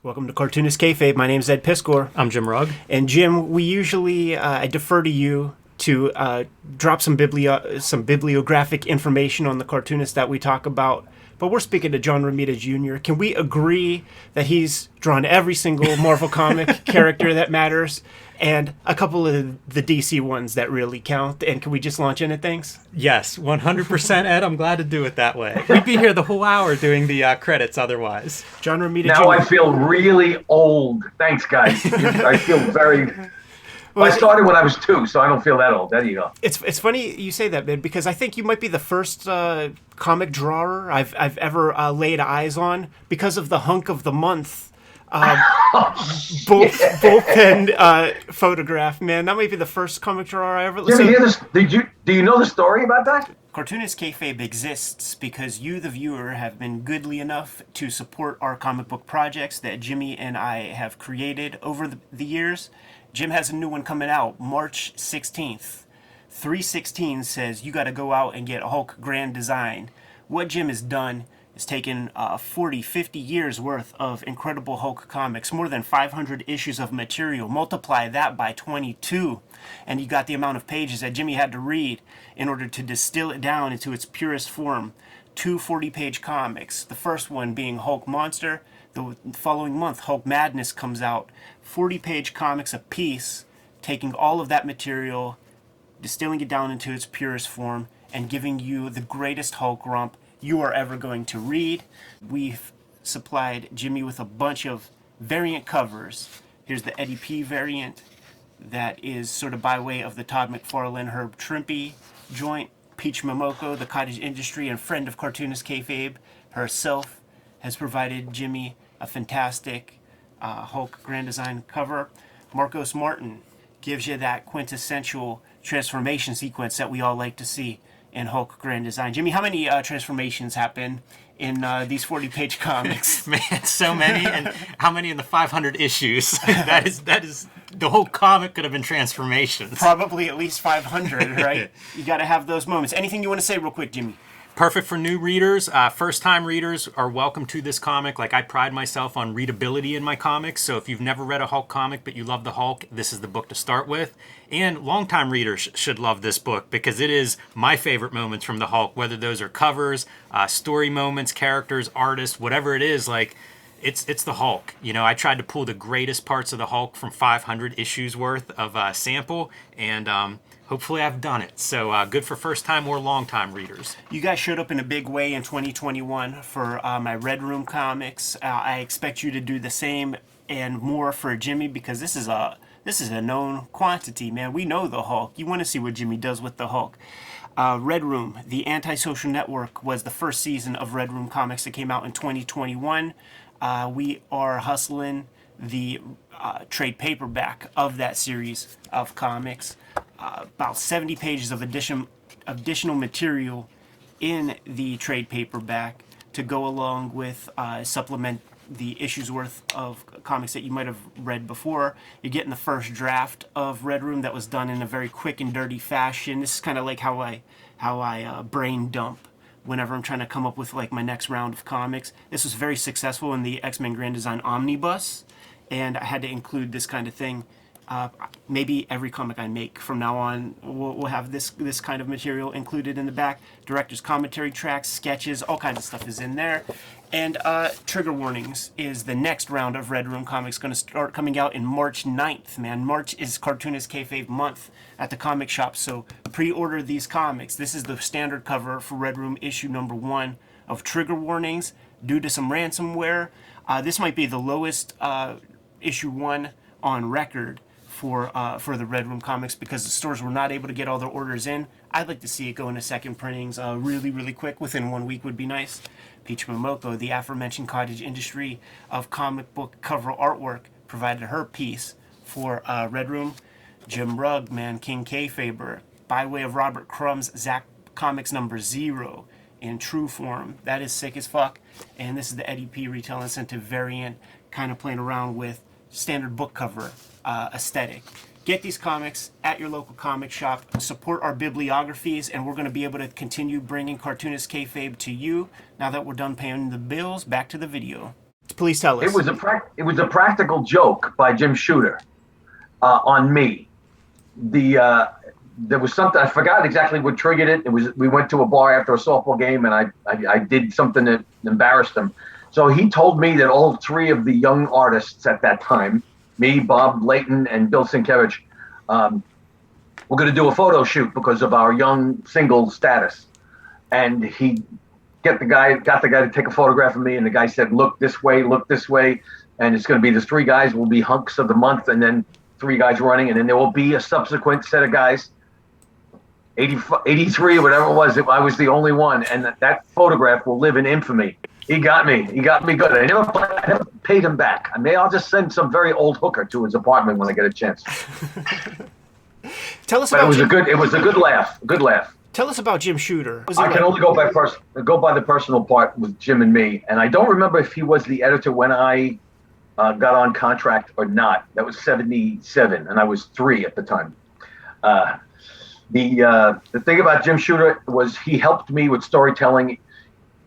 Welcome to Cartoonist Kayfabe. My name is Ed Piskor. I'm Jim Rugg. And Jim, we usually I defer to you to drop some bibliographic information on the cartoonist that we talk about. But we're speaking to John Romita Jr. Can we agree that he's drawn every single Marvel comic character that matters and a couple of the DC ones that really count? And can we just launch into things? Yes, 100%, Ed. I'm glad to do it that way. We'd be here the whole hour doing the credits otherwise. John Romita Jr. Now I feel really old. Thanks, guys. I feel very... Well, I started when I was 2, so I don't feel that old. There you go. It's funny you say that, man, because I think you might be the first comic drawer I've ever laid eyes on because of the hunk of the month bullpen photograph. Man, that might be the first comic drawer I ever. Did you hear this? Do you know the story about that? Cartoonist Kayfabe exists because you, the viewer, have been goodly enough to support our comic book projects that Jimmy and I have created over the years. Jim has a new one coming out March 16th. 316 says you got to go out and get Hulk Grand Design. What Jim has done is taken 40, 50 years worth of incredible Hulk comics, more than 500 issues of material. Multiply that by 22, and you got the amount of pages that Jimmy had to read in order to distill it down into its purest form. 2 40-page comics. The first one being Hulk Monster. The following month, Hulk Madness comes out. 40-page comics apiece, taking all of that material, distilling it down into its purest form, and giving you the greatest Hulk romp you are ever going to read. We've supplied Jimmy with a bunch of variant covers. Here's the Eddie P variant that is sort of by way of the Todd McFarlane Herb Trimpe joint. Peach Momoko, the cottage industry and friend of Cartoonist Kayfabe herself, has provided Jimmy a fantastic Hulk Grand Design cover. Marcos Martin gives you that quintessential transformation sequence that we all like to see in Hulk Grand Design. Jimmy, how many transformations happen in these 40-page comics? Man, so many. And how many in the 500 issues? that is the whole comic could have been transformations. Probably at least 500, right? You got to have those moments. Anything you want to say real quick, Jimmy? Perfect for new readers. First-time readers are welcome to this comic. Like, I pride myself on readability in my comics, so if you've never read a Hulk comic but you love the Hulk, this is the book to start with. And longtime readers should love this book because it is my favorite moments from the Hulk, whether those are covers, story moments, characters, artists, whatever it is. Like, it's the Hulk. You know, I tried to pull the greatest parts of the Hulk from 500 issues worth of sample, and hopefully I've done it. So good for first-time or long-time readers. You guys showed up in a big way in 2021 for my Red Room comics. I expect you to do the same and more for Jimmy because this is a known quantity, man. We know the Hulk. You want to see what Jimmy does with the Hulk. Red Room, the Antisocial Network, was the first season of Red Room comics that came out in 2021. We are hustling the trade paperback of that series of comics. About 70 pages of additional material in the trade paperback to go along with supplement the issues worth of comics that you might have read before. You're getting the first draft of Red Room that was done in a very quick and dirty fashion. This is kind of like how I brain dump whenever I'm trying to come up with like my next round of comics. This was very successful in the X-Men Grand Design Omnibus, and I had to include this kind of thing. Maybe every comic I make from now on will have this kind of material included in the back. Director's commentary tracks, sketches, all kinds of stuff is in there. And Trigger Warnings is the next round of Red Room comics, going to start coming out in March 9th, man. March is Cartoonist Kayfabe month at the comic shop, so pre-order these comics. This is the standard cover for Red Room issue number 1 of Trigger Warnings due to some ransomware. This might be the lowest issue 1 on record for the Red Room comics because the stores were not able to get all their orders in. I'd like to see it go into second printings really, really quick. Within 1 week would be nice. Peach Momoko, the aforementioned cottage industry of comic book cover artwork, provided her piece for Red Room. Jim Rugg, man, King Kayfaber, by way of Robert Crumb's Zack Comics number 0 in true form. That is sick as fuck. And this is the Eddie P retail incentive variant, kind of playing around with standard book cover aesthetic. Get these comics at your local comic shop. Support our bibliographies, and we're going to be able to continue bringing Cartoonist Kayfabe to you. Now that we're done paying the bills, back to the video. Please tell us. It was a practical joke by Jim Shooter on me. There was something, I forgot exactly what triggered it. We went to a bar after a softball game, and I did something that embarrassed him. So he told me that all three of the young artists at that time, me, Bob Layton, and Bill Sienkiewicz, were going to do a photo shoot because of our young single status. And he got the guy to take a photograph of me, and the guy said, look this way, and it's going to be the three guys will be hunks of the month, and then three guys running, and then there will be a subsequent set of guys, 83, whatever it was. I was the only one, and that photograph will live in infamy. He got me good. I never paid him back. I mean, I'll just send some very old hooker to his apartment when I get a chance. Tell us but about it was a good laugh. Good laugh. Tell us about Jim Shooter. I can only go by the personal part with Jim and me, and I don't remember if he was the editor when I got on contract or not. That was 77, and I was 3 at the time. The thing about Jim Shooter was he helped me with storytelling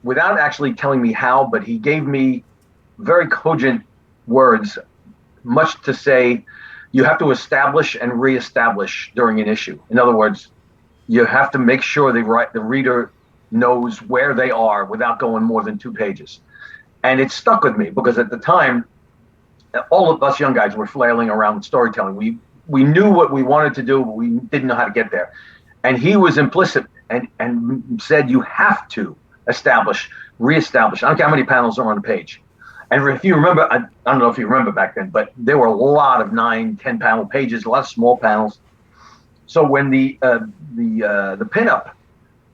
without actually telling me how, but he gave me very cogent words, much to say you have to establish and reestablish during an issue. In other words, you have to make sure the reader knows where they are without going more than 2 pages. And it stuck with me because at the time, all of us young guys were flailing around with storytelling. We knew what we wanted to do, but we didn't know how to get there. And he was implicit and said you have to reestablish. I don't care how many panels are on a page. And if you remember, I don't know if you remember back then, but there were a lot of 9, 10 panel pages, a lot of small panels. So when the pinup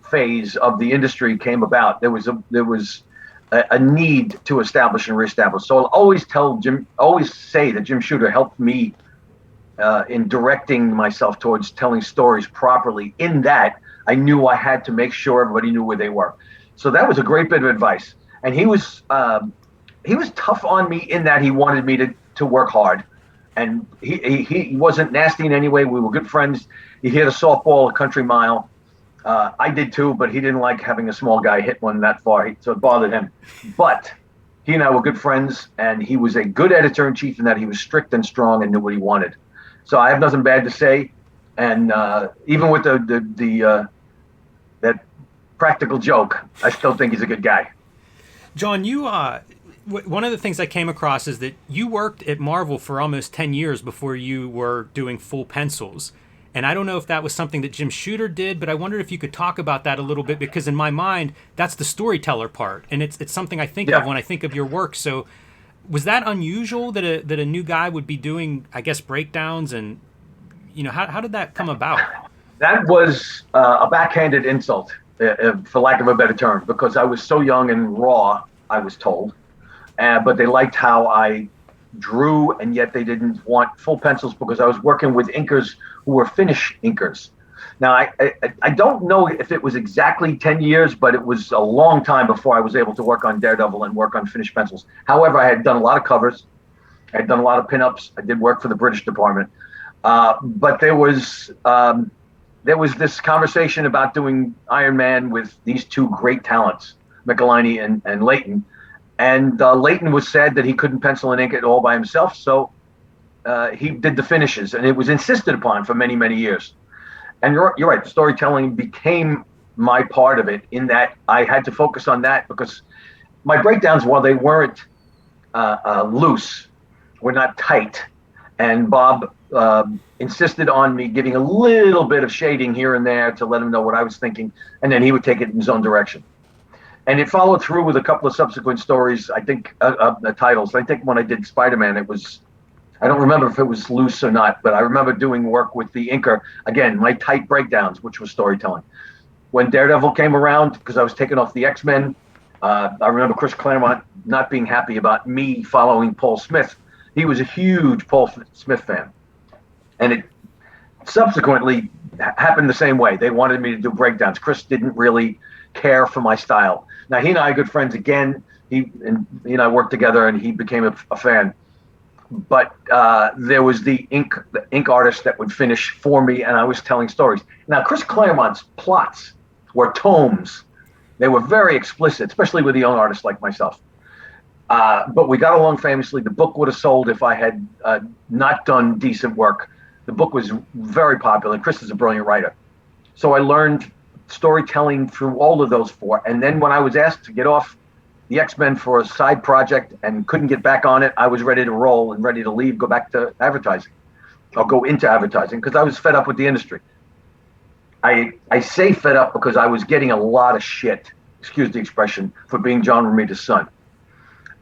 phase of the industry came about, there was a need to establish and reestablish. So I'll always say that Jim Shooter helped me in directing myself towards telling stories properly. In that, I knew I had to make sure everybody knew where they were. So that was a great bit of advice. And he was tough on me in that he wanted me to work hard. And he wasn't nasty in any way. We were good friends. He hit a softball a country mile. I did too, but he didn't like having a small guy hit one that far, so it bothered him. But he and I were good friends, and he was a good editor-in-chief in that he was strict and strong and knew what he wanted. So I have nothing bad to say. And even with that practical joke, I still think he's a good guy. John, you one of the things I came across is that you worked at Marvel for almost 10 years before you were doing full pencils. And I don't know if that was something that Jim Shooter did, but I wondered if you could talk about that a little bit, because in my mind, that's the storyteller part. And it's something I think of when I think of your work. So was that unusual that a new guy would be doing, I guess, breakdowns? And, how did that come about? That was a backhanded insult, for lack of a better term, because I was so young and raw, I was told. But they liked how I drew, and yet they didn't want full pencils because I was working with inkers who were Finnish inkers. Now, I don't know if it was exactly 10 years, but it was a long time before I was able to work on Daredevil and work on Finnish pencils. However, I had done a lot of covers. I had done a lot of pinups. I did work for the British department. But there was this conversation about doing Iron Man with these 2 great talents, Michelini and Layton. And Layton was sad that he couldn't pencil and ink it all by himself, so he did the finishes, and it was insisted upon for many, many years. And you're right, storytelling became my part of it, in that I had to focus on that because my breakdowns, while they weren't loose, were not tight. And Bob insisted on me giving a little bit of shading here and there to let him know what I was thinking, and then he would take it in his own direction. And it followed through with a couple of subsequent stories, I think, the titles. I think when I did Spider-Man, I don't remember if it was loose or not, but I remember doing work with the inker. Again, my tight breakdowns, which was storytelling. When Daredevil came around, because I was taking off the X-Men, I remember Chris Claremont not being happy about me following Paul Smith. He was a huge Paul Smith fan. And it subsequently happened the same way. They wanted me to do breakdowns. Chris didn't really care for my style. Now, he and I are good friends again. He and I worked together, and he became a fan. But there was the ink artist that would finish for me, and I was telling stories. Now, Chris Claremont's plots were tomes. They were very explicit, especially with a young artist like myself. But we got along famously. The book would have sold if I had not done decent work. The book was very popular. Chris is a brilliant writer. So I learned storytelling through all of those four. And then when I was asked to get off the X-Men for a side project and couldn't get back on it, I was ready to roll and ready to leave, go back to advertising. I'll go into advertising because I was fed up with the industry. I say fed up because I was getting a lot of shit, excuse the expression, for being John Romita's son.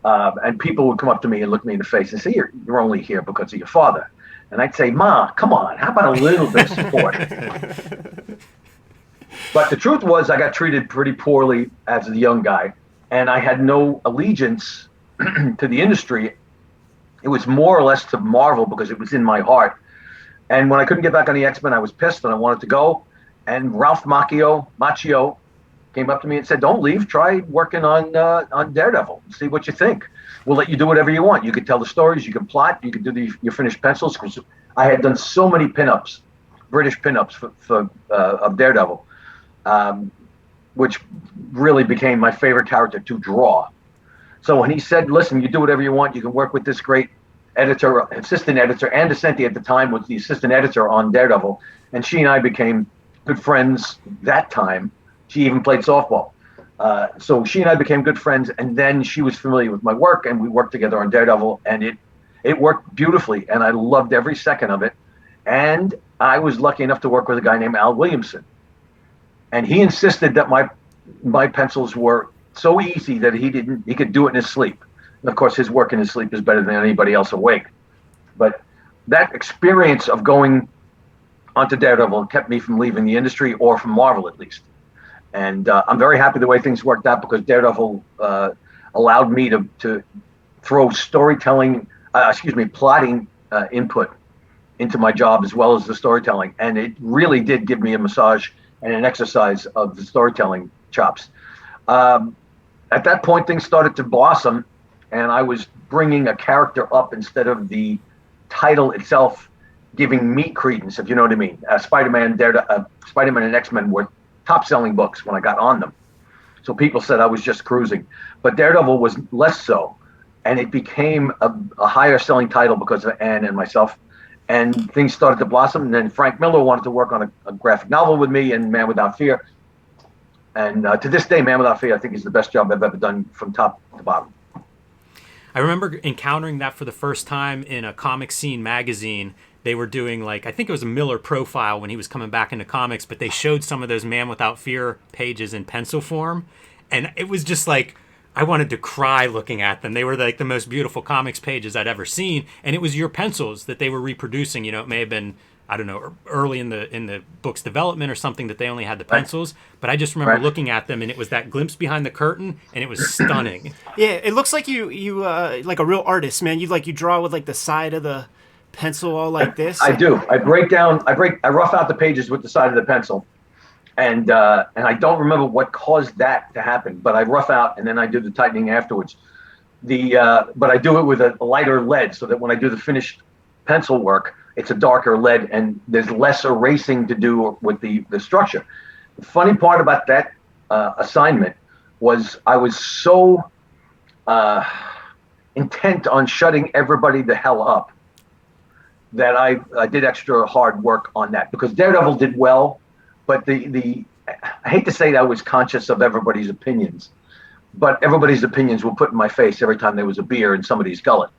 And people would come up to me and look me in the face and say, you're only here because of your father. And I'd say, Ma, come on, how about a little bit of support? But the truth was I got treated pretty poorly as a young guy, and I had no allegiance to the industry. It was more or less to Marvel because it was in my heart. And when I couldn't get back on the X-Men, I was pissed and I wanted to go. And Ralph Macchio came up to me and said, don't leave, try working on Daredevil, see what you think. We'll let you do whatever you want. You could tell the stories, you can plot, you could do your finished pencils. I had done so many pinups, British pinups of Daredevil, which really became my favorite character to draw. So when he said, listen, you do whatever you want, you can work with this great editor, assistant editor, Ann DeCenti at the time was the assistant editor on Daredevil, and she and I became good friends that time. She even played softball. So she and I became good friends, and then she was familiar with my work, and we worked together on Daredevil, and it worked beautifully, and I loved every second of it. And I was lucky enough to work with a guy named Al Williamson, and he insisted that my pencils were so easy that he could do it in his sleep. And of course, his work in his sleep is better than anybody else awake. But that experience of going onto Daredevil kept me from leaving the industry, or from Marvel at least. And I'm very happy the way things worked out, because Daredevil allowed me to throw plotting input into my job as well as the storytelling. And it really did give me a massage and an exercise of the storytelling chops. At that point, things started to blossom, and I was bringing a character up instead of the title itself giving me credence, if you know what I mean. Spider-Man and X-Men were top-selling books when I got on them. So people said I was just cruising. But Daredevil was less so, and it became a higher-selling title because of Ann and myself. And things started to blossom, and then Frank Miller wanted to work on a graphic novel with me and Man Without Fear. And to this day, Man Without Fear, I think, is the best job I've ever done from top to bottom. I remember encountering that for the first time in a Comic Scene magazine. They were doing, I think it was a Miller profile when he was coming back into comics, but they showed some of those Man Without Fear pages in pencil form. And it was just I wanted to cry looking at them. They were the most beautiful comics pages I'd ever seen. And it was your pencils that they were reproducing. It may have been, I don't know, early in the book's development or something that they only had the pencils. But I just remember looking at them, and it was that glimpse behind the curtain, and it was stunning. Yeah, it looks like you like a real artist, man. You draw with the side of the pencil all like this. I do. I rough out the pages with the side of the pencil, and I don't remember what caused that to happen, but I rough out and then I do the tightening afterwards. But I do it with a lighter lead, so that when I do the finished pencil work, it's a darker lead, and there's less erasing to do with the structure. The funny part about that assignment was I was so intent on shutting everybody the hell up that I did extra hard work on that, because Daredevil did well, but I hate to say that I was conscious of everybody's opinions, but everybody's opinions were put in my face every time there was a beer in somebody's gullet.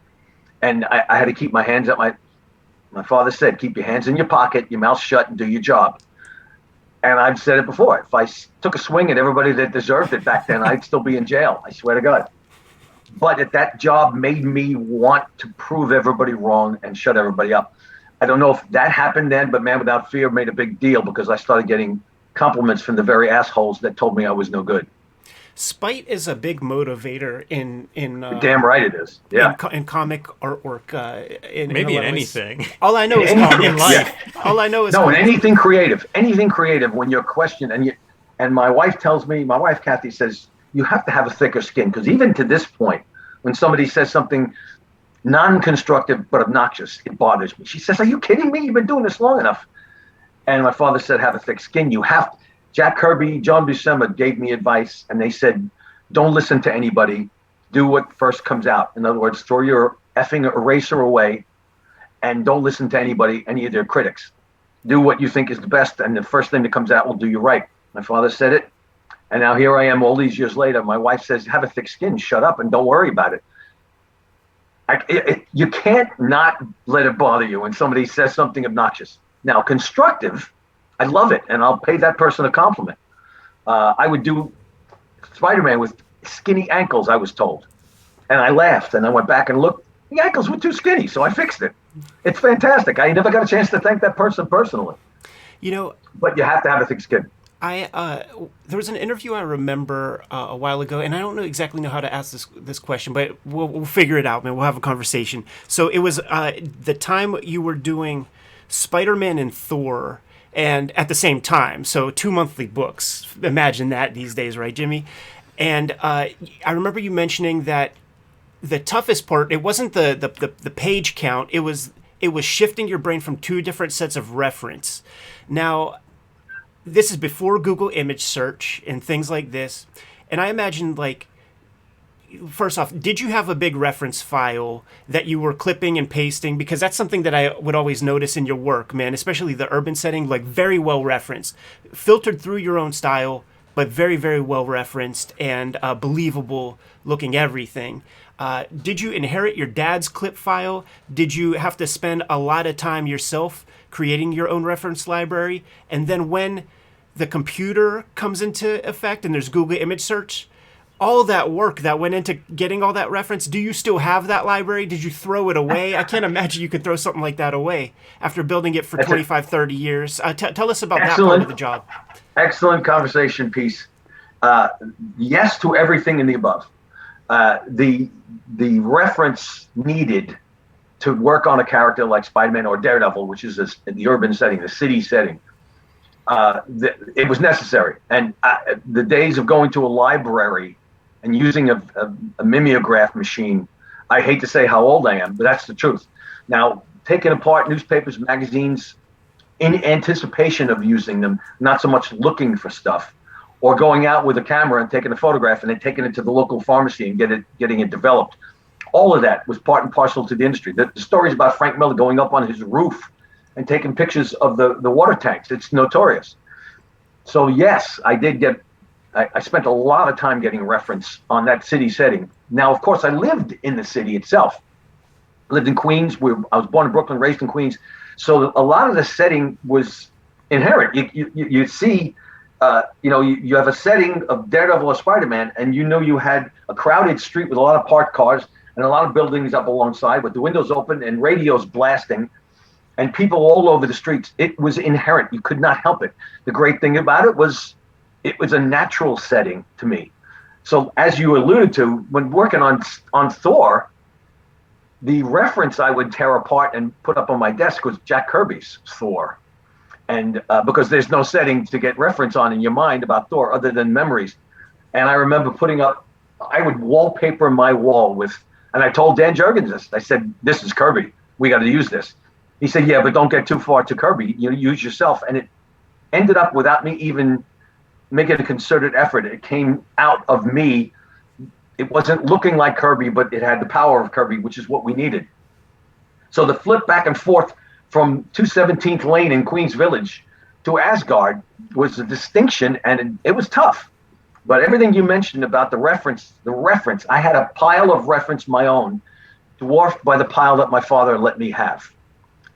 And I had to keep my hands up. My father said, keep your hands in your pocket, your mouth shut, and do your job. And I've said it before. If I took a swing at everybody that deserved it back then, I'd still be in jail. I swear to God. But that job made me want to prove everybody wrong and shut everybody up. I don't know if that happened then, but Man Without Fear made a big deal, because I started getting compliments from the very assholes that told me I was no good. Spite is a big motivator in damn right it is. Yeah. In comic artwork. Maybe in anything. All I know is in life. Yeah. All I know is in anything creative. When you're questioned, and my wife Kathy says, you have to have a thicker skin, because even to this point, when somebody says something non-constructive but obnoxious, it bothers me. She says, are you kidding me? You've been doing this long enough. And my father said, have a thick skin. Jack Kirby, John Buscema gave me advice, and they said, don't listen to anybody. do what first comes out. In other words, throw your effing eraser away and don't listen to anybody, any of their critics. Do what you think is the best, and the first thing that comes out will do you right. My father said it, and now here I am all these years later. My wife says, have a thick skin, shut up, and don't worry about it. You can't not let it bother you when somebody says something obnoxious. Now, constructive, I love it, and I'll pay that person a compliment. I would do Spider-Man with skinny ankles, I was told. And I laughed, and I went back and looked. The ankles were too skinny, so I fixed it. It's fantastic. I never got a chance to thank that person personally. You know, but you have to have a thick skin. There was an interview I remember a while ago, and I don't exactly know how to ask this question, but we'll figure it out, man. We'll have a conversation. So it was the time you were doing Spider-Man and Thor, and at the same time, so 2 monthly books. Imagine that these days, right, Jimmy? And I remember you mentioning that the toughest part, it wasn't the page count, it was shifting your brain from two different sets of reference. Now, this is before Google image search and things like this. And I imagine, like, first off, did you have a big reference file that you were clipping and pasting? Because that's something that I would always notice in your work, man, especially the urban setting, like very well referenced, filtered through your own style, but very, very well referenced and believable looking everything. Did you inherit your dad's clip file? Did you have to spend a lot of time yourself creating your own reference library? And then when the computer comes into effect and there's Google image search, all that work that went into getting all that reference, do you still have that library? Did you throw it away? I can't imagine you could throw something like that away after building it for 25, 30 years. Tell us about that part of the job. Excellent conversation piece. Yes to everything in the above. The reference needed to work on a character like Spider-Man or Daredevil, which is the urban setting, the city setting, it was necessary. And the days of going to a library and using a mimeograph machine, I hate to say how old I am, but that's the truth. Now, taking apart newspapers, magazines, in anticipation of using them, not so much looking for stuff, or going out with a camera and taking a photograph and then taking it to the local pharmacy and getting it developed. All of that was part and parcel to the industry. The stories about Frank Miller going up on his roof and taking pictures of the water tanks, it's notorious. So yes, I spent a lot of time getting reference on that city setting. Now, of course, I lived in the city itself. I lived in Queens. I was born in Brooklyn, raised in Queens. So a lot of the setting was inherent. You see, you have a setting of Daredevil or Spider-Man, and you had a crowded street with a lot of parked cars and a lot of buildings up alongside with the windows open and radios blasting and people all over the streets. It was inherent. You could not help it. The great thing about it was a natural setting to me. So as you alluded to, when working on Thor, the reference I would tear apart and put up on my desk was Jack Kirby's Thor. And because there's no setting to get reference on in your mind about Thor other than memories. And I remember I would wallpaper my wall with, and I told Dan Jurgens this, I said, this is Kirby. We got to use this. He said, yeah, but don't get too far to Kirby. Use yourself. And it ended up without me even making a concerted effort. It came out of me. It wasn't looking like Kirby, but it had the power of Kirby, which is what we needed. So the flip back and forth from 217th Lane in Queens Village to Asgard was a distinction, and it was tough. But everything you mentioned about the reference, I had a pile of reference my own, dwarfed by the pile that my father let me have.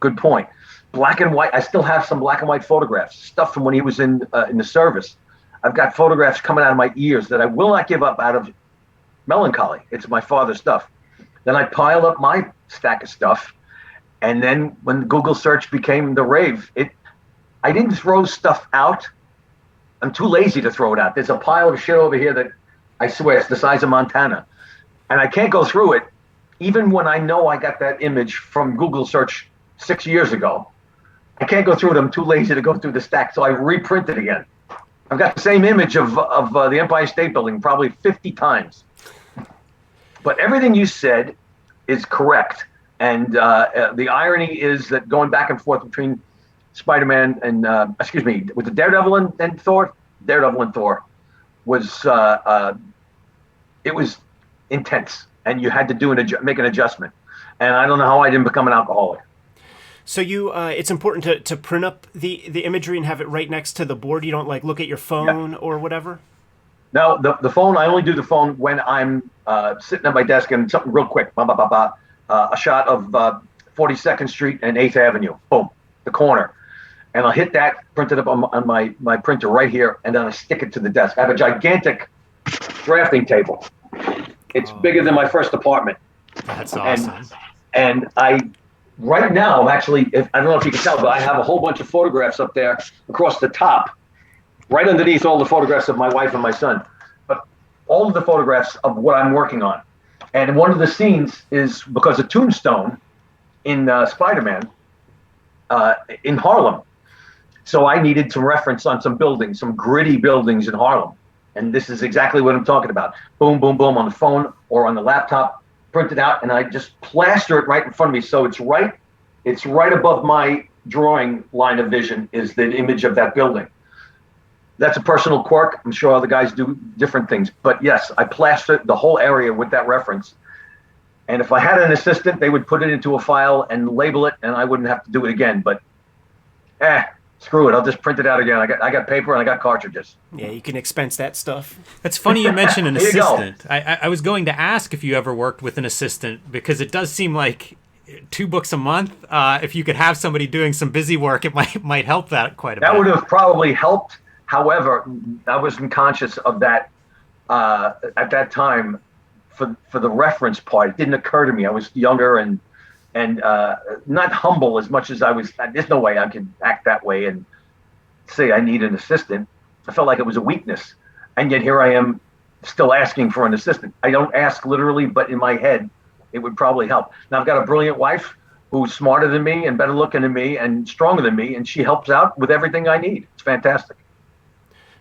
Good point. Black and white, I still have some black and white photographs, stuff from when he was in the service. I've got photographs coming out of my ears that I will not give up out of melancholy. It's my father's stuff. Then I pile up my stack of stuff. And then when Google search became the rave, I didn't throw stuff out. I'm too lazy to throw it out. There's a pile of shit over here that I swear it's the size of Montana. And I can't go through it, even when I know I got that image from Google search 6 years ago. I can't go through it. I'm too lazy to go through the stack. So I reprint it again. I've got the same image of the Empire State Building probably 50 times. But everything you said is correct. And the irony is that going back and forth between Spider-Man and, with the Daredevil and Thor, Daredevil and Thor was, it was intense, and you had to make an adjustment. And I don't know how I didn't become an alcoholic. So it's important to print up the imagery and have it right next to the board. You don't like look at your phone or whatever. No, the phone. I only do the phone when I'm sitting at my desk and something real quick. A shot of 42nd Street and 8th Avenue. Boom, the corner, and I'll hit that, print it up on my printer right here, and then I stick it to the desk. I have a gigantic drafting table. It's bigger than my first apartment. That's awesome. And right now, I'm actually, I don't know if you can tell, but I have a whole bunch of photographs up there across the top, right underneath all the photographs of my wife and my son. But all of the photographs of what I'm working on. And one of the scenes is because of Tombstone in Spider-Man in Harlem. So I needed some reference on some buildings, some gritty buildings in Harlem. And this is exactly what I'm talking about. Boom, boom, boom on the phone or on the laptop, print it out, and I just plaster it right in front of me. So it's right above my drawing line of vision is the image of that building. That's a personal quirk. I'm sure other guys do different things. But yes, I plastered the whole area with that reference. And if I had an assistant, they would put it into a file and label it, and I wouldn't have to do it again. But screw it. I'll just print it out again. I got paper and I got cartridges. Yeah, you can expense that stuff. That's funny you mentioned an There you go. assistant. I was going to ask if you ever worked with an assistant, because it does seem like 2 books a month. If you could have somebody doing some busy work, it might help that quite a bit. That would have probably helped. However, I wasn't conscious of that at that time for the reference part. It didn't occur to me. I was younger and not humble as much as I was. There's no way I could act that way and say I need an assistant. I felt like it was a weakness. And yet here I am still asking for an assistant. I don't ask literally, but in my head, it would probably help. Now I've got a brilliant wife who's smarter than me and better looking than me and stronger than me, and she helps out with everything I need. It's fantastic.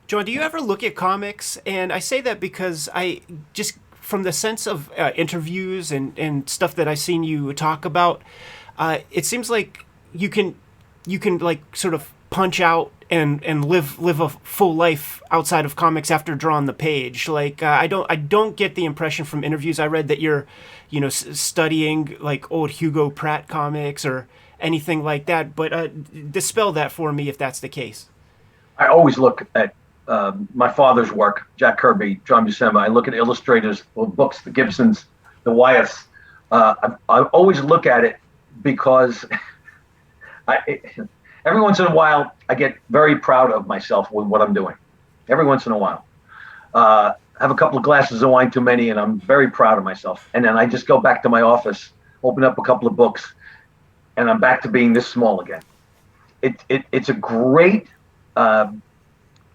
John, do you ever look at comics? And I say that because I just, from the sense of interviews and stuff that I've seen you talk about, it seems like you can like sort of punch out and live a full life outside of comics after drawing the page. Like I don't get the impression from interviews I read that you're, studying like old Hugo Pratt comics or anything like that. But dispel that for me if that's the case. I always look at my father's work, Jack Kirby, John Buscema. I look at illustrators, the books, the Gibsons, the Wyeths. I always look at it because every once in a while I get very proud of myself with what I'm doing. Every once in a while. I have a couple of glasses of wine too many, and I'm very proud of myself. And then I just go back to my office, open up a couple of books, and I'm back to being this small again. It's a great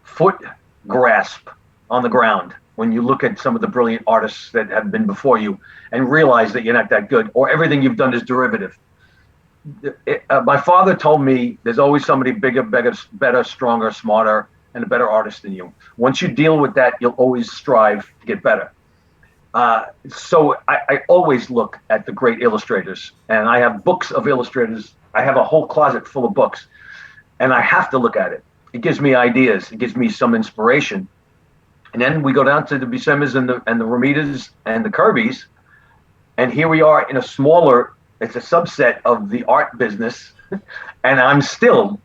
foot grasp on the ground when you look at some of the brilliant artists that have been before you and realize that you're not that good, or everything you've done is derivative. My father told me there's always somebody bigger, better, stronger, smarter, and a better artist than you. Once you deal with that, you'll always strive to get better. So I always look at the great illustrators, and I have books of illustrators. I have a whole closet full of books, and I have to look at it. It gives me ideas. It gives me some inspiration. And then we go down to the Buscemas and the Romitas and the Kirbys, and here we are in a smaller, it's a subset of the art business, and I'm still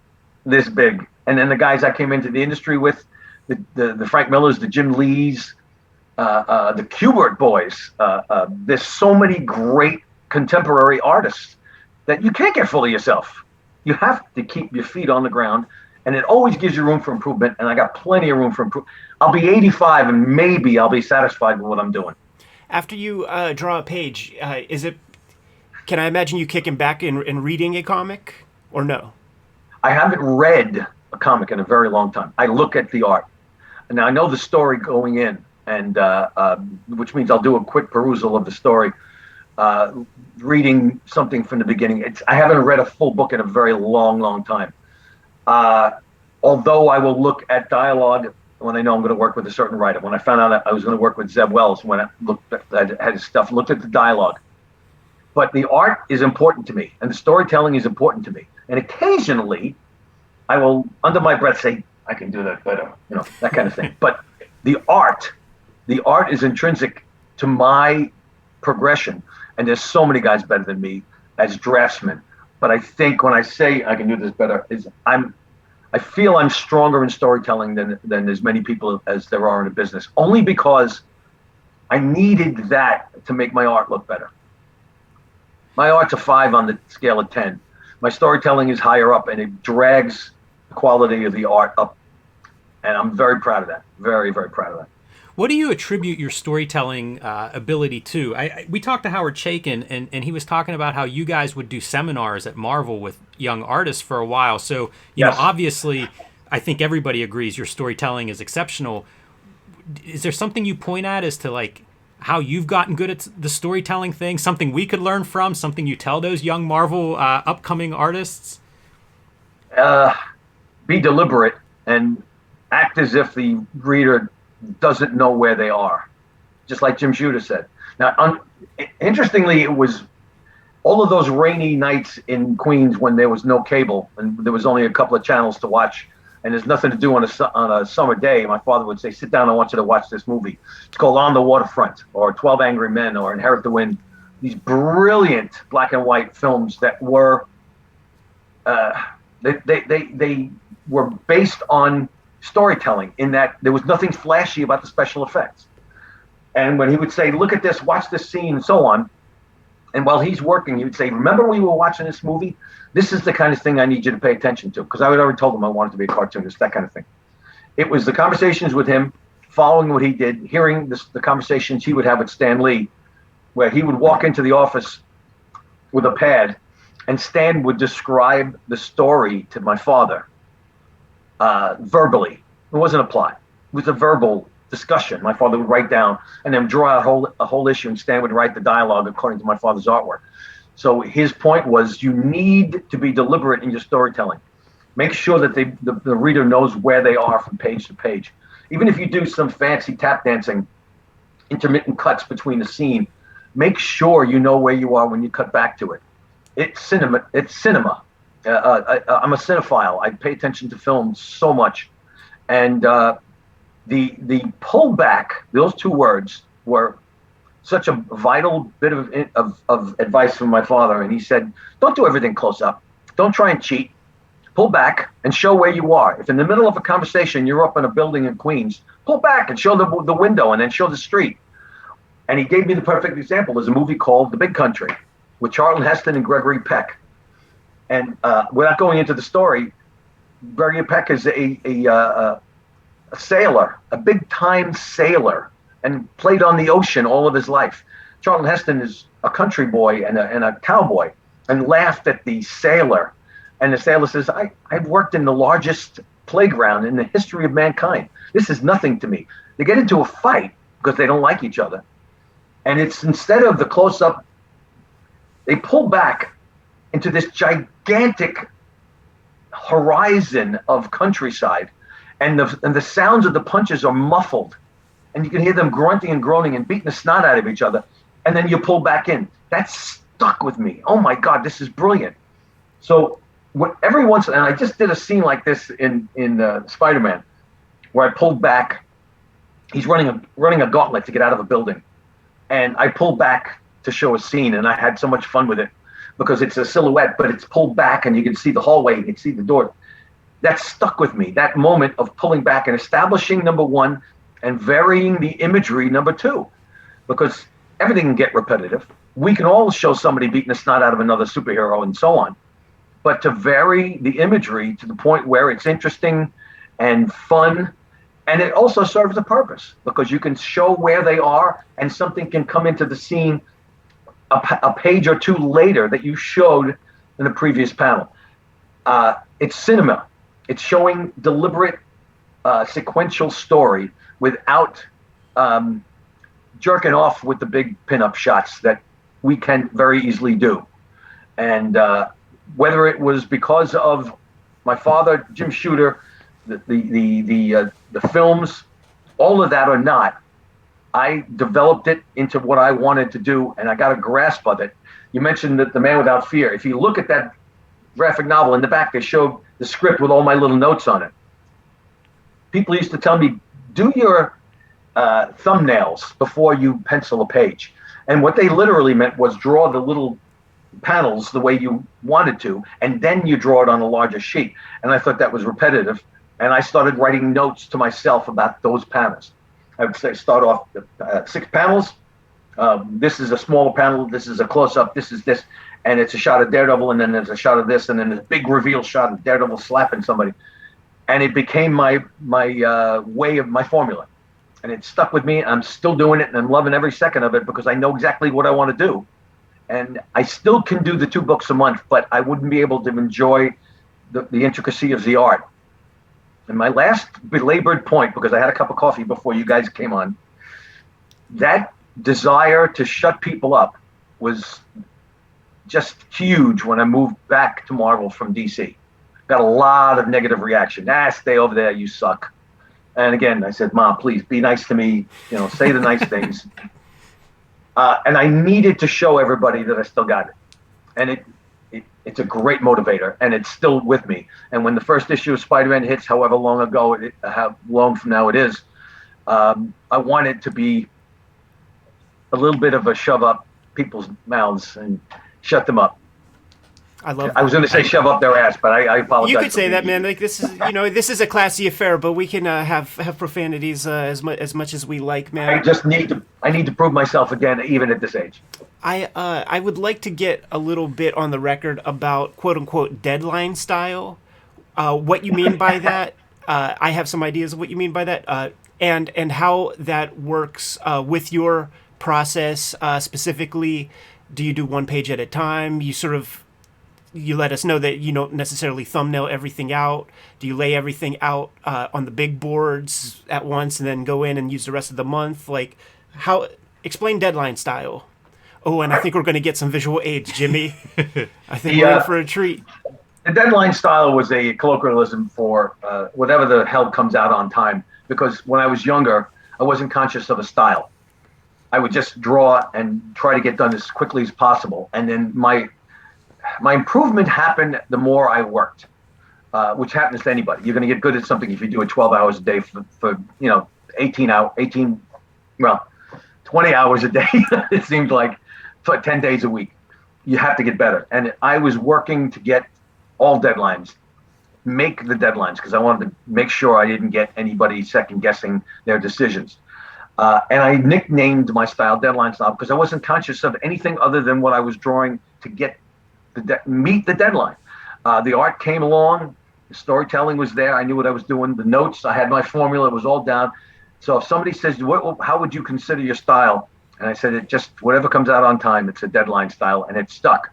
this big. And then the guys I came into the industry with, the Frank Millers, the Jim Lees, the Kubert boys. There's so many great contemporary artists that you can't get full of yourself. You have to keep your feet on the ground, and it always gives you room for improvement, and I got plenty of room for improvement. I'll be 85, and maybe I'll be satisfied with what I'm doing. After you draw a page, can I imagine you kicking back and reading a comic, or no? I haven't read a comic in a very long time. I look at the art. Now I know the story going in, and which means I'll do a quick perusal of the story, reading something from the beginning. I haven't read a full book in a very long time. Although I will look at dialogue when I know I'm going to work with a certain writer. When I found out that I was going to work with Zeb Wells, when I had his stuff, looked at the dialogue. But the art is important to me, and the storytelling is important to me. And occasionally, I will, under my breath, say, I can do that better, that kind of thing. But the art is intrinsic to my progression. And there's so many guys better than me as draftsmen. But I think when I say I can do this better, I feel I'm stronger in storytelling than as many people as there are in the business, only because I needed that to make my art look better. My art's a 5 on the scale of 10. My storytelling is higher up, and it drags the quality of the art up. And I'm very proud of that. Very, very proud of that. What do you attribute your storytelling ability to? We talked to Howard Chaykin, and he was talking about how you guys would do seminars at Marvel with young artists for a while. So, you know, obviously, I think everybody agrees your storytelling is exceptional. Is there something you point at as to, like, how you've gotten good at the storytelling thing? Something we could learn from? Something you tell those young Marvel upcoming artists? Be deliberate and act as if the reader doesn't know where they are, just like Jim Shooter said. Now, interestingly, it was all of those rainy nights in Queens when there was no cable and there was only a couple of channels to watch, and there's nothing to do on a summer day. My father would say, "Sit down, I want you to watch this movie. It's called On the Waterfront, or 12 Angry Men, or Inherit the Wind." These brilliant black and white films that were they were based on storytelling, in that there was nothing flashy about the special effects. And when he would say, "Look at this, watch this scene," and so on, and while he's working, he would say, "Remember we were watching this movie? This is the kind of thing I need you to pay attention to," because I had already told him I wanted to be a cartoonist, that kind of thing. It was the conversations with him, following what he did, hearing the conversations he would have with Stan Lee, where he would walk into the office with a pad, and Stan would describe the story to my father. Verbally. It wasn't a plot. It was a verbal discussion. My father would write down and then draw out a whole issue, and Stan would write the dialogue according to my father's artwork. So his point was, you need to be deliberate in your storytelling. Make sure that the reader knows where they are from page to page. Even if you do some fancy tap dancing, intermittent cuts between the scene, make sure you know where you are when you cut back to it. It's cinema. It's cinema. I'm a cinephile. I pay attention to film so much, and the pullback. Those two words were such a vital bit of advice from my father. And he said, "Don't do everything close up. Don't try and cheat. Pull back and show where you are. If in the middle of a conversation you're up in a building in Queens, pull back and show the window, and then show the street." And he gave me the perfect example. There's a movie called The Big Country with Charlton Heston and Gregory Peck. And without going into the story, Gregory Peck is a sailor, a big-time sailor, and played on the ocean all of his life. Charlton Heston is a country boy and a cowboy, and laughed at the sailor. And the sailor says, I've worked in the largest playground in the history of mankind. This is nothing to me. They get into a fight because they don't like each other. And it's, instead of the close-up, they pull back into this gigantic horizon of countryside, and the sounds of the punches are muffled, and you can hear them grunting and groaning and beating the snot out of each other, and then you pull back in. That stuck with me. Oh my God, this is brilliant. So every once, and I just did a scene like this in Spider-Man, where I pulled back. He's running a gauntlet to get out of a building, and I pulled back to show a scene, and I had so much fun with it, because it's a silhouette, but it's pulled back and you can see the hallway, you can see the door. That stuck with me, that moment of pulling back and establishing, number one, and varying the imagery, number two, because everything can get repetitive. We can all show somebody beating the snot out of another superhero and so on, but to vary the imagery to the point where it's interesting and fun, and it also serves a purpose, because you can show where they are and something can come into the scene a page or two later that you showed in the previous panel. It's cinema. It's showing deliberate, sequential story without jerking off with the big pinup shots that we can very easily do. And whether it was because of my father, Jim Shooter, the films, all of that or not, I developed it into what I wanted to do, and I got a grasp of it. You mentioned that The Man Without Fear. If you look at that graphic novel, in the back they showed the script with all my little notes on it. People used to tell me, do your thumbnails before you pencil a page. And what they literally meant was draw the little panels the way you wanted to, and then you draw it on a larger sheet. And I thought that was repetitive. And I started writing notes to myself about those panels. I would say start off 6 panels. This is a smaller panel. This is a close-up. This is this. And it's a shot of Daredevil, and then there's a shot of this, and then there's a big reveal shot of Daredevil slapping somebody. And it became my way of my formula. And it stuck with me. I'm still doing it, and I'm loving every second of it because I know exactly what I want to do. And I still can do the 2 books a month, but I wouldn't be able to enjoy the intricacy of the art. And my last belabored point, because I had a cup of coffee before you guys came on, that desire to shut people up was just huge when I moved back to Marvel from DC. Got a lot of negative reaction. Stay over there, you suck. And again, I said, Mom, please be nice to me. Say the nice things. And I needed to show everybody that I still got it. And it's a great motivator, and it's still with me. And when the first issue of Spider-Man hits, however long ago, how long from now it is, I want it to be a little bit of a shove up people's mouths and shut them up. I was going to say shove up their ass, but I apologize. You could say that, man. Like this is, this is a classy affair, but we can have profanities as much as we like, man. I need to prove myself again, even at this age. I would like to get a little bit on the record about quote unquote deadline style. What you mean by that? I have some ideas of what you mean by that, and how that works with your process specifically. Do you do 1 page at a time? You let us know that you don't necessarily thumbnail everything out. Do you lay everything out on the big boards at once and then go in and use the rest of the month? Like, how? Explain deadline style. Oh, and I think we're going to get some visual aids, Jimmy. I think we're in for a treat. The deadline style was a colloquialism for whatever the hell comes out on time. Because when I was younger, I wasn't conscious of a style. I would just draw and try to get done as quickly as possible. And then my improvement happened the more I worked, which happens to anybody. You're going to get good at something if you do it 12 hours a day for 20 hours a day. It seems like for 10 days a week. You have to get better. And I was working to get all deadlines, make the deadlines, because I wanted to make sure I didn't get anybody second guessing their decisions. And I nicknamed my style deadline style because I wasn't conscious of anything other than what I was drawing to get meet the deadline. The art came along, the storytelling was there. I knew what I was doing. The notes, I had my formula, it was all down. So if somebody says, how would you consider your style? And I said, it just, whatever comes out on time, it's a deadline style, and it stuck.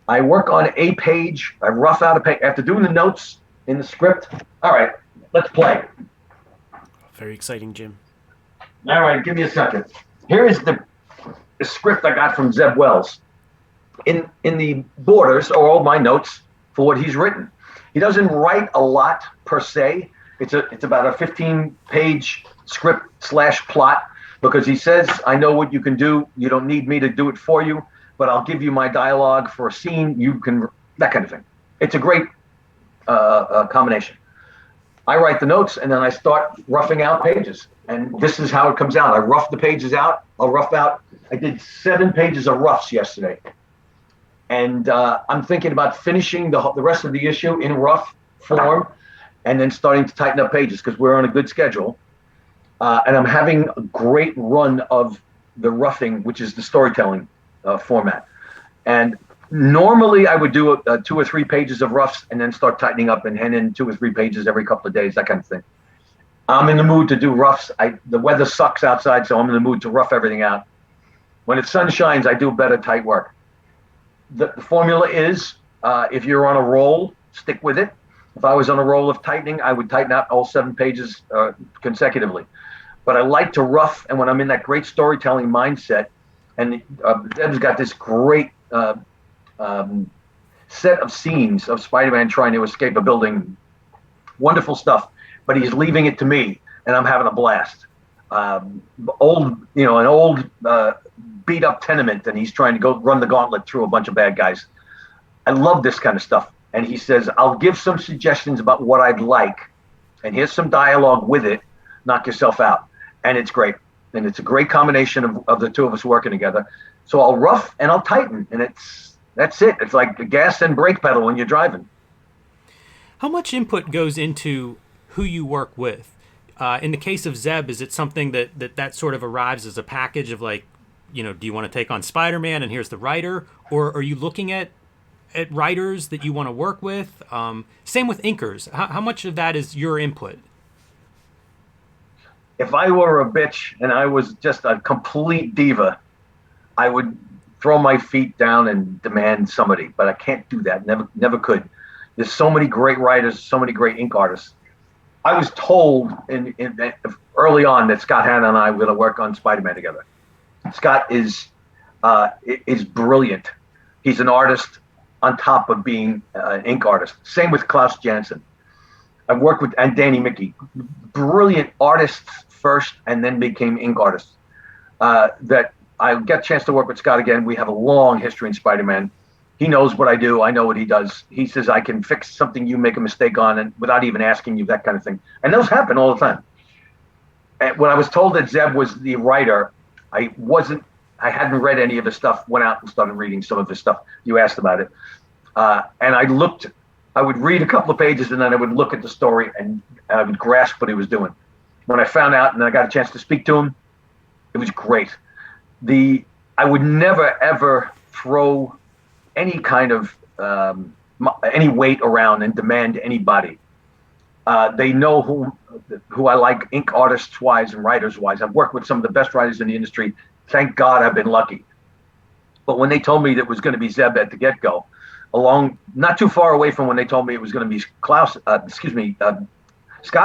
I work on a page, I rough out a page. After doing the notes in the script, all right, let's play. Very exciting, Jim. All right, give me a second. Here is the script I got from Zeb Wells. In the borders are all my notes for what he's written. He doesn't write a lot per se. It's about a 15-page script / plot because he says, I know what you can do. You don't need me to do it for you, but I'll give you my dialogue for a scene. You can, that kind of thing. It's a great combination. I write the notes and then I start roughing out pages. And this is how it comes out. I rough the pages out. I did 7 pages of roughs yesterday. And I'm thinking about finishing the rest of the issue in rough form and then starting to tighten up pages because we're on a good schedule. And I'm having a great run of the roughing, which is the storytelling format. And normally I would do 2 or 3 pages of roughs and then start tightening up and hand in 2 or 3 pages every couple of days, that kind of thing. I'm in the mood to do roughs. The weather sucks outside, so I'm in the mood to rough everything out. When the sun shines, I do better tight work. The formula is, if you're on a roll, stick with it. If I was on a roll of tightening, I would tighten out all 7 pages consecutively. But I like to rough, and when I'm in that great storytelling mindset, and Deb's got this great set of scenes of Spider-Man trying to escape a building, wonderful stuff. But he's leaving it to me, and I'm having a blast. An old beat up tenement, and he's trying to go run the gauntlet through a bunch of bad guys. I love this kind of stuff. And he says, I'll give some suggestions about what I'd like, and here's some dialogue with it. Knock yourself out. and it's great. And it's a great combination of the two of us working together. So I'll rough and I'll tighten, and that's it. It's like the gas and brake pedal when you're driving. How much input goes into who you work with? In the case of Zeb, is it something that sort of arrives as a package of like, you know, do you want to take on Spider-Man and here's the writer? Or are you looking at writers that you want to work with? Same with inkers. How much of that is your input? If I were a bitch and I was just a complete diva, I would throw my feet down and demand somebody, but I can't do that. Never could. There's so many great writers, so many great ink artists. I was told in early on that Scott Hanna and I were going to work on Spider-Man together. Scott is brilliant. He's an artist on top of being an ink artist. Same with Klaus Janson. I've worked with, and Danny Mickey, brilliant artists first and then became ink artists. That I get a chance to work with Scott again. We have a long history in Spider-Man. He knows what I do. I know what he does. He says, I can fix something you make a mistake on and without even asking you, that kind of thing. And those happen all the time. And when I was told that Zeb was the writer, I hadn't read any of his stuff, went out and started reading some of his stuff. You asked about it. And I would read a couple of pages and then I would look at the story and I would grasp what he was doing. When I found out and I got a chance to speak to him, it was great. I would never, ever throw any kind of any weight around and demand anybody. They know who I like, ink artists wise and writers wise. I've worked with some of the best writers in the industry. Thank God I've been lucky. But when they told me that it was going to be Zeb at the get-go, not too far away from when they told me it was going to be Scott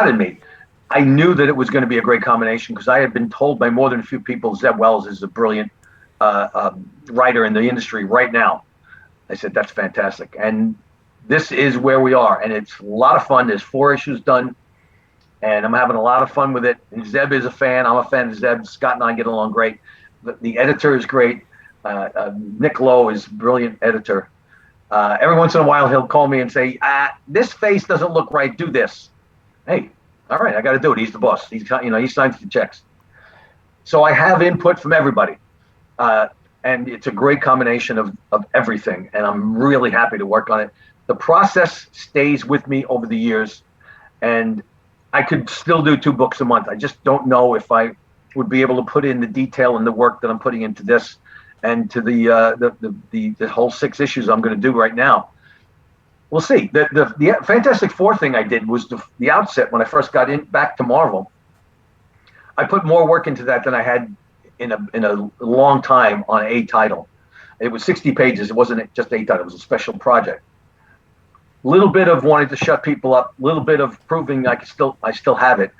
and me, I knew that it was going to be a great combination because I had been told by more than a few people Zeb Wells is a brilliant writer in the industry right now. I said, that's fantastic. And this is where we are. And it's a lot of fun. There's 4 issues done. And I'm having a lot of fun with it. And Zeb is a fan. I'm a fan of Zeb. Scott and I get along great. The editor is great. Nick Lowe is a brilliant editor. Every once in a while, he'll call me and say, this face doesn't look right. Do this. Hey, all right, I got to do it. He's the boss. He signs the checks. So I have input from everybody. And it's a great combination of everything. And I'm really happy to work on it. The process stays with me over the years. And I could still do 2 books a month. I just don't know if I would be able to put in the detail and the work that I'm putting into this and to the whole 6 issues I'm going to do right now. We'll see. The Fantastic Four thing I did was the outset when I first got back to Marvel. I put more work into that than I had in a long time on a title. It was 60 pages. It wasn't just a title. It was a special project. Little bit of wanting to shut people up. Little bit of proving I still have it.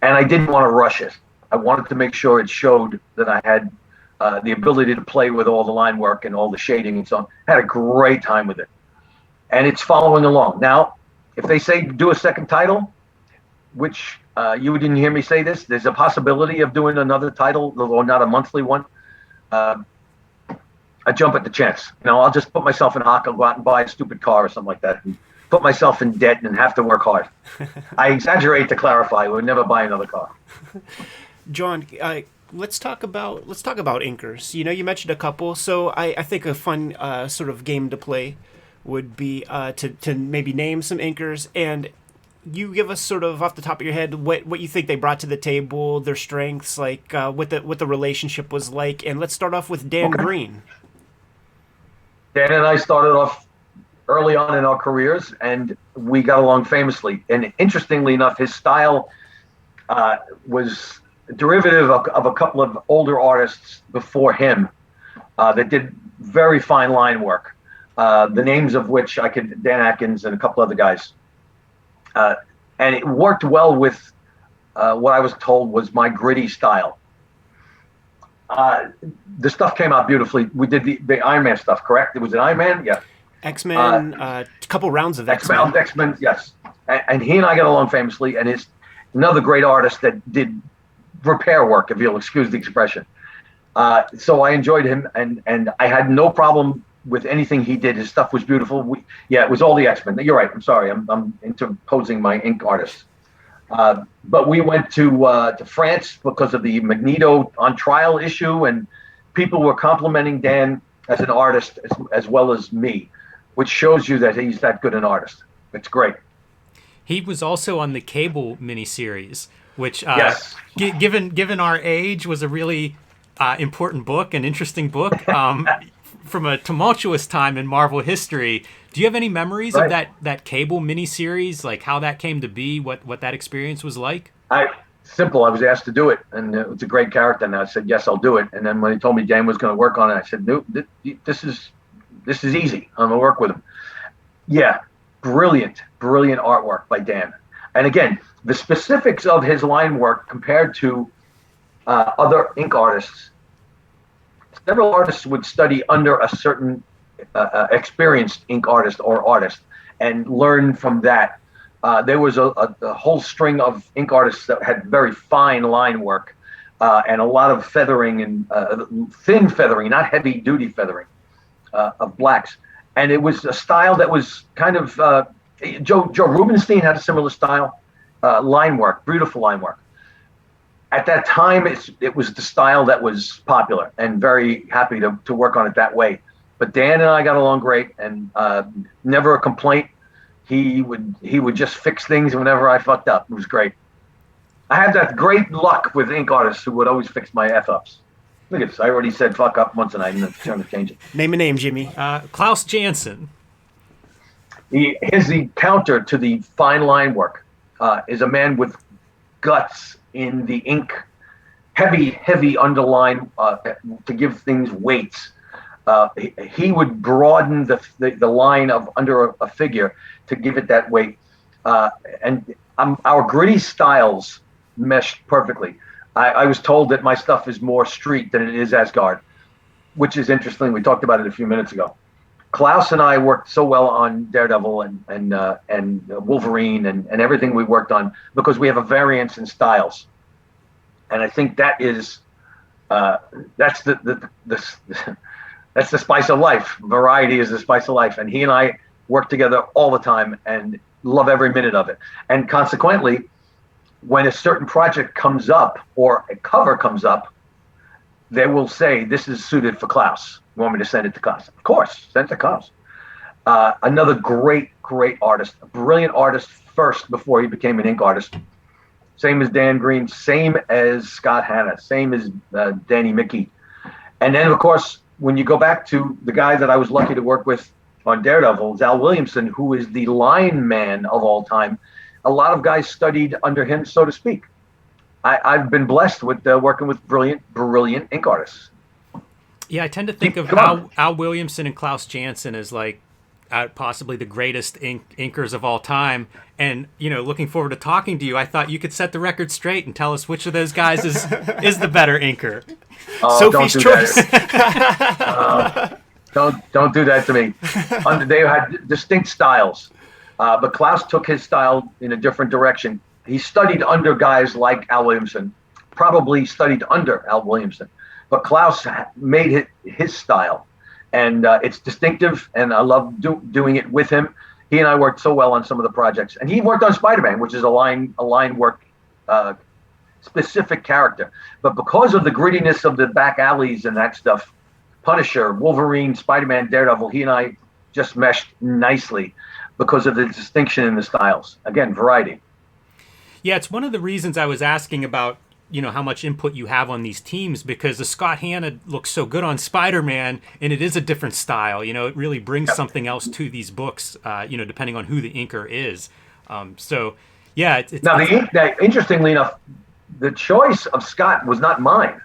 And I didn't want to rush it. I wanted to make sure it showed that I had the ability to play with all the line work and all the shading and so on. Had a great time with it. And it's following along. Now, if they say do a second title, which you didn't hear me say this, there's a possibility of doing another title, or not a monthly one. I jump at the chance. I'll just put myself in hock. I'll go out and buy a stupid car or something like that and put myself in debt and have to work hard. I exaggerate to clarify. I would never buy another car. John, let's talk about inkers. You mentioned a couple. So I think a fun sort of game to play would be to maybe name some inkers, and you give us sort of off the top of your head what you think they brought to the table, their strengths, like what the relationship was like. And let's start off with Dan Green. Dan and I started off early on in our careers, and we got along famously. And interestingly enough, his style was derivative of a couple of older artists before him that did very fine line work. The names of which Dan Atkins and a couple other guys. And it worked well with what I was told was my gritty style. The stuff came out beautifully. We did the Iron Man stuff, correct? It was an Iron Man? Yeah. X-Men, a couple rounds of X-Men. X-Men, yes. And he and I got along famously, and he's another great artist that did repair work, if you'll excuse the expression. So I enjoyed him, and I had no problem with anything he did. His stuff was beautiful. It was all the X-Men. You're right. I'm sorry. I'm interposing my ink artist. But we went to France because of the Magneto on trial issue, and people were complimenting Dan as an artist as well as me, which shows you that he's that good an artist. It's great. He was also on the Cable miniseries, which, Yes. given our age, was a really important book, an interesting book from a tumultuous time in Marvel history. Do you have any memories of that Cable miniseries, like how that came to be, what that experience was like? Simple. I was asked to do it, and it's a great character. And I said, yes, I'll do it. And then when he told me Dan was going to work on it, I said, no, this is easy. I'm going to work with him. Yeah, brilliant artwork by Dan. And again, the specifics of his line work compared to other ink artists. Several artists would study under a certain experienced ink artist or artist and learn from that. There was a whole string of ink artists that had very fine line work and a lot of feathering and thin feathering, not heavy duty feathering of blacks. And it was a style that was kind of, Joe Rubinstein had a similar style, line work, beautiful line work. At that time, it was the style that was popular, and very happy to work on it that way. But Dan and I got along great, and never a complaint. He would just fix things whenever I fucked up. It was great. I had that great luck with ink artists who would always fix my F-ups. Look at this. I already said fuck up once, and I didn't trying to change it. Name a name, Jimmy. Klaus Janson. Here's the counter to the fine line work. Is a man with guts in the ink, heavy underline to give things weights. He would broaden the line of under a figure to give it that weight. And our gritty styles meshed perfectly. I was told that my stuff is more street than it is Asgard, which is interesting. We talked about it a few minutes ago. Klaus and I worked so well on Daredevil and Wolverine and everything we worked on because we have a variance in styles, and I think that is that's the that's the spice of life. Variety is the spice of life, and he and I work together all the time and love every minute of it. And consequently, when a certain project comes up or a cover comes up, they will say, "This is suited for Klaus. You want me to send it to Klaus?" Of course, send it to Klaus. Another great artist, a brilliant artist first before he became an ink artist. Same as Dan Green, same as Scott Hanna, same as Danny Mickey. And then, of course, when you go back to the guy that I was lucky to work with on Daredevil, Al Williamson, who is the line man of all time, a lot of guys studied under him, so to speak. I've been blessed with working with brilliant ink artists. Yeah, I tend to think of Al Williamson and Klaus Janson as like possibly the greatest inkers of all time. And, looking forward to talking to you, I thought you could set the record straight and tell us which of those guys is the better inker. Sophie's choice. Don't do that to me. They had distinct styles, but Klaus took his style in a different direction. He studied under guys like Al Williamson, probably studied under Al Williamson, but Klaus made it his style, and it's distinctive, and I love doing it with him. He and I worked so well on some of the projects, and he worked on Spider-Man, which is a line work specific character. But because of the grittiness of the back alleys and that stuff, Punisher, Wolverine, Spider-Man, Daredevil, he and I just meshed nicely because of the distinction in the styles. Again, variety. Yeah, it's one of the reasons I was asking about, how much input you have on these teams, because the Scott Hanna looks so good on Spider-Man, and it is a different style. It really brings something else to these books, depending on who the inker is. Interestingly enough, the choice of Scott was not mine.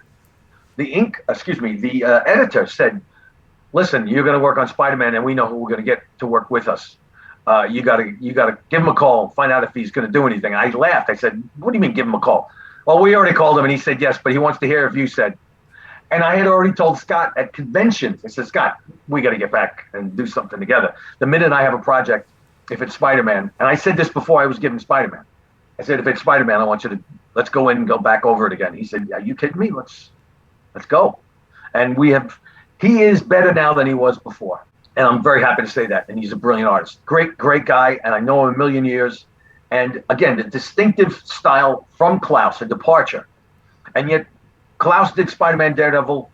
The editor said, "Listen, you're going to work on Spider-Man, and we know who we're going to get to work with us. You got to give him a call, find out if he's going to do anything." I laughed. I said, "What do you mean give him a call?" "Well, we already called him, and he said yes, but he wants to hear if you said." And I had already told Scott at conventions. I said, "Scott, we got to get back and do something together. The minute I have a project, if it's Spider-Man," and I said this before I was given Spider-Man. I said, "If it's Spider-Man, I want you to let's go in and go back over it again." He said, "Are you kidding me? Let's go." And he is better now than he was before. And I'm very happy to say that. And he's a brilliant artist. Great guy. And I know him a million years. And again, the distinctive style from Klaus, a departure. And yet, Klaus did Spider-Man, Daredevil.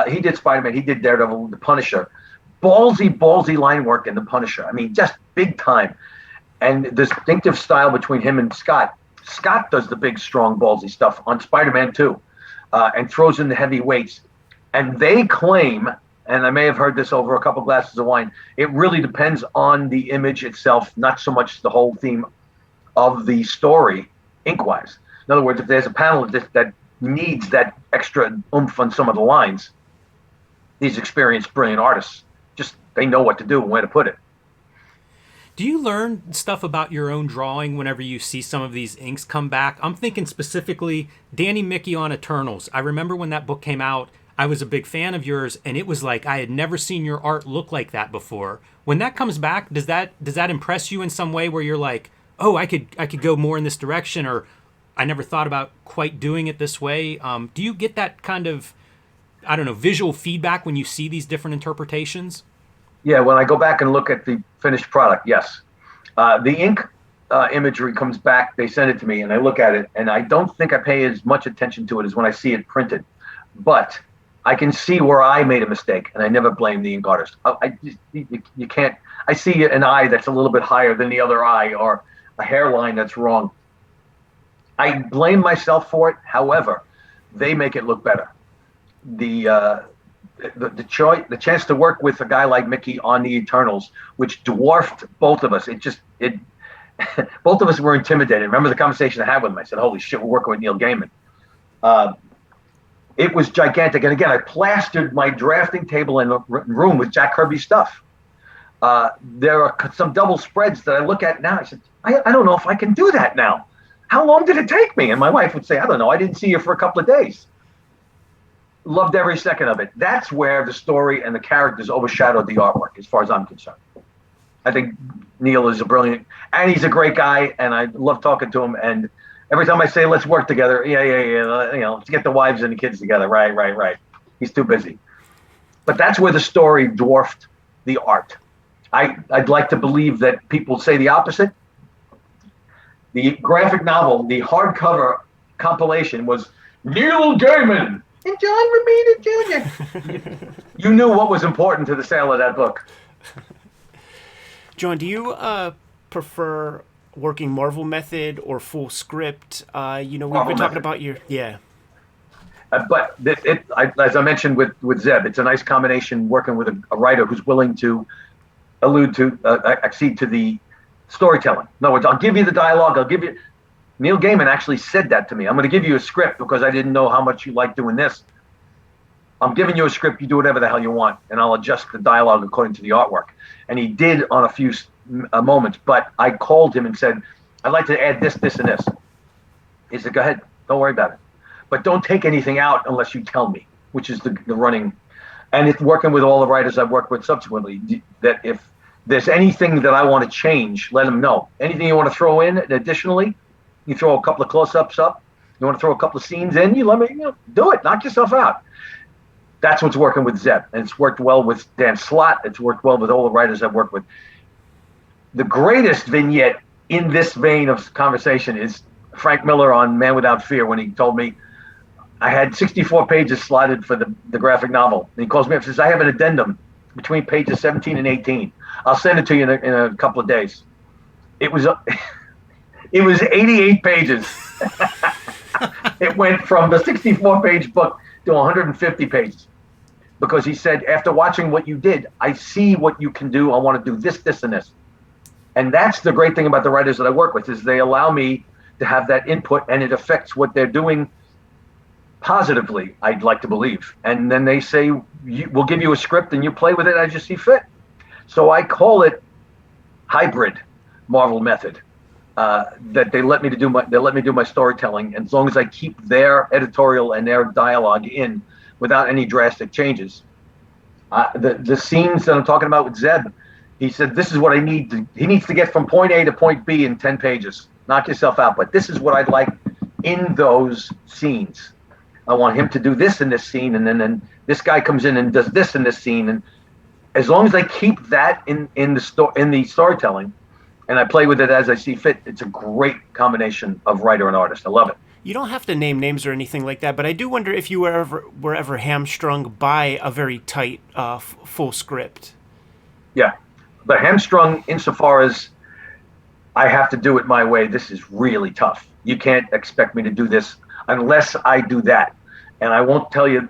He did Spider-Man. He did Daredevil, The Punisher. Ballsy line work in The Punisher. I mean, just big time. And the distinctive style between him and Scott. Scott does the big, strong, ballsy stuff on Spider-Man 2 and throws in the heavy weights. And they claim, and I may have heard this over a couple glasses of wine, it really depends on the image itself, not so much the whole theme of the story, ink-wise. In other words, if there's a panel that needs that extra oomph on some of the lines, these experienced, brilliant artists, just they know what to do and where to put it. Do you learn stuff about your own drawing whenever you see some of these inks come back? I'm thinking specifically Danny Mickey on Eternals. I remember when that book came out, I was a big fan of yours, and it was like I had never seen your art look like that before. When that comes back, does that impress you in some way where you're like, oh, I could go more in this direction, or I never thought about quite doing it this way? Do you get that kind of, I don't know, visual feedback when you see these different interpretations? Yeah, when I go back and look at the finished product, yes. The ink imagery comes back, they send it to me, and I look at it, and I don't think I pay as much attention to it as when I see it printed. But I can see where I made a mistake, and I never blame the ink artist. You can't. I see an eye that's a little bit higher than the other eye, or a hairline that's wrong. I blame myself for it. However, they make it look better. The chance to work with a guy like Mickey on the Eternals, which dwarfed both of us. Both of us were intimidated. Remember the conversation I had with him? I said, "Holy shit, we're working with Neil Gaiman." It was gigantic. And again, I plastered my drafting table in the room with Jack Kirby's stuff. There are some double spreads that I look at now. I said, I don't know if I can do that now. How long did it take me? And my wife would say, I don't know. I didn't see you for a couple of days. Loved every second of it. That's where the story and the characters overshadowed the artwork, as far as I'm concerned. I think Neil is a brilliant, and he's a great guy, and I love talking to him. And every time I say, let's work together, yeah, let's get the wives and the kids together. Right. He's too busy. But that's where the story dwarfed the art. I'd like to believe that people say the opposite. The graphic novel, the hardcover compilation was Neil Gaiman and John Romita Jr. You knew what was important to the sale of that book. John, do you prefer working Marvel method or full script? We've been talking about your But as I mentioned with Zeb, it's a nice combination working with a writer who's willing to accede to the storytelling. In other words, I'll give you the dialogue. Neil Gaiman actually said that to me. I'm going to give you a script because I didn't know how much you like doing this. I'm giving you a script. You do whatever the hell you want, and I'll adjust the dialogue according to the artwork. And he did on a few moments, but I called him and said, I'd like to add this, this, and this. He said, go ahead. Don't worry about it. But don't take anything out unless you tell me, which is the running. And it's working with all the writers I've worked with subsequently, that if there's anything that I want to change, let them know. Anything you want to throw in additionally, you throw a couple of close-ups up. You want to throw a couple of scenes in, you let me do it. Knock yourself out. That's what's working with Zeb. And it's worked well with Dan Slott. It's worked well with all the writers I've worked with. The greatest vignette in this vein of conversation is Frank Miller on Man Without Fear, when he told me I had 64 pages slotted for the graphic novel. And he calls me up and says, I have an addendum between pages 17 and 18. I'll send it to you in a couple of days. It was 88 pages. It went from the 64-page book to 150 pages. Because he said, after watching what you did, I see what you can do. I want to do this, this, and this. And that's the great thing about the writers that I work with, is they allow me to have that input, and it affects what they're doing positively, I'd like to believe. And then they say, we'll give you a script and you play with it as you see fit. So I call it hybrid Marvel method. That they let me do my storytelling, and as long as I keep their editorial and their dialogue in without any drastic changes. The scenes that I'm talking about with Zeb, he said, this is what I need. He needs to get from point A to point B in 10 pages. Knock yourself out. But this is what I'd like in those scenes. I want him to do this in this scene, and then this guy comes in and does this in this scene. And as long as I keep that in the storytelling, and I play with it as I see fit. It's a great combination of writer and artist. I love it. You don't have to name names or anything like that, but I do wonder if you were ever hamstrung by a very tight full script. Yeah, but hamstrung insofar as I have to do it my way. This is really tough. You can't expect me to do this unless I do that. And I won't tell you.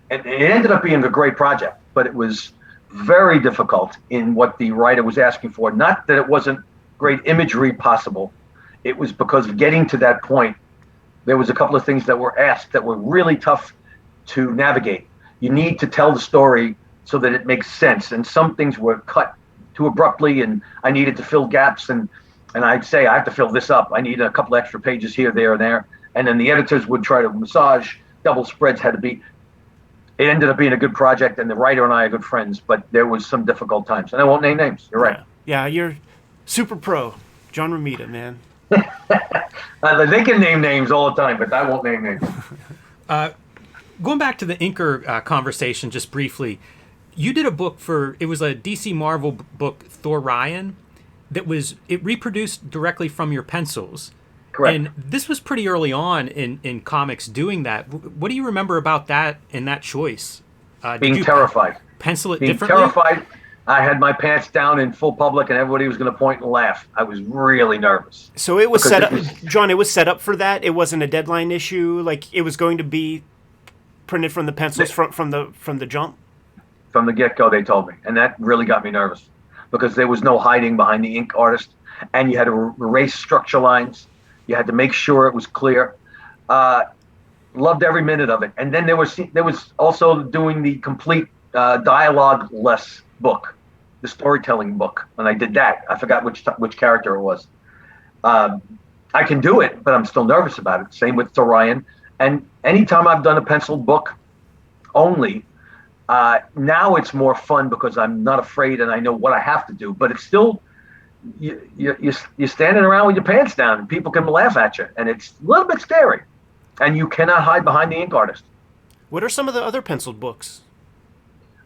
And it ended up being a great project, but it was very difficult in what the writer was asking for. Not that it wasn't great imagery possible. It was because of getting to that point. There was a couple of things that were asked that were really tough to navigate. You need to tell the story so that it makes sense. And some things were cut too abruptly, and I needed to fill gaps. And I'd say, I have to fill this up. I need a couple extra pages here, there, and there. And then the editors would try to massage. Double spreads had to be. It ended up being a good project, and the writer and I are good friends, but there was some difficult times. And I won't name names. You're right. Yeah, you're super pro. John Romita, man. They can name names all the time, but I won't name names. Going back to the inker conversation just briefly, you did a book it was a DC Marvel book, Thor Ryan, it reproduced directly from your pencils. Correct. And this was pretty early on in comics doing that. What do you remember about that and that choice? Being terrified. Pencil it Being differently? terrified. I had my pants down in full public, and everybody was going to point and laugh. I was really nervous. So it was set up, John. It was set up for that. It wasn't a deadline issue. Like, it was going to be printed from the pencils from the jump. From the get-go, they told me, and that really got me nervous because there was no hiding behind the ink artist, and you had to erase structure lines. You had to make sure it was clear. Loved every minute of it. And then there was also doing the complete dialogue-less book, the storytelling book. And I did that. I forgot which character it was. I can do it, but I'm still nervous about it. Same with Orion. And anytime I've done a penciled book only, now it's more fun because I'm not afraid and I know what I have to do. But it's still, you're standing around with your pants down and people can laugh at you. And it's a little bit scary. And you cannot hide behind the ink artist. What are some of the other penciled books?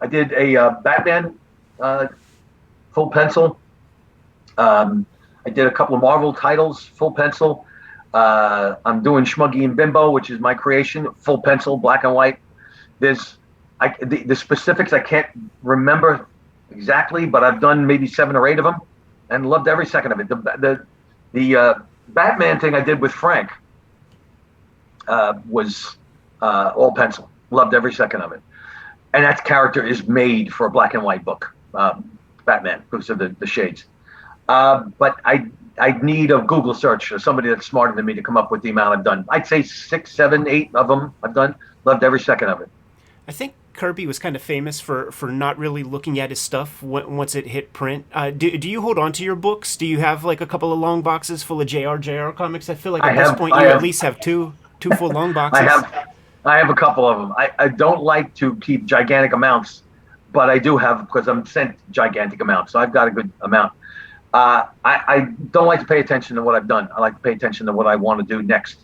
I did a Batman full pencil. I did a couple of Marvel titles, full pencil. I'm doing Schmuggy and Bimbo, which is my creation, full pencil, black and white. The specifics I can't remember exactly, but I've done maybe 7 or 8 of them, and loved every second of it. The Batman thing I did with Frank was all pencil. Loved every second of it. And that character is made for a black and white book, Batman, because of the shades. But I need a Google search or somebody that's smarter than me to come up with the amount I've done. I'd say 6, 7, 8 of them I've done. Loved every second of it. I think Kirby was kind of famous for not really looking at his stuff once it hit print. Do you hold on to your books? Do you have like a couple of long boxes full of JRJR comics? I feel like at this point you at least have two full long boxes. I have a couple of them. I don't like to keep gigantic amounts, but I do have, because I'm sent gigantic amounts, so I've got a good amount. I don't like to pay attention to what I've done. I like to pay attention to what I want to do next.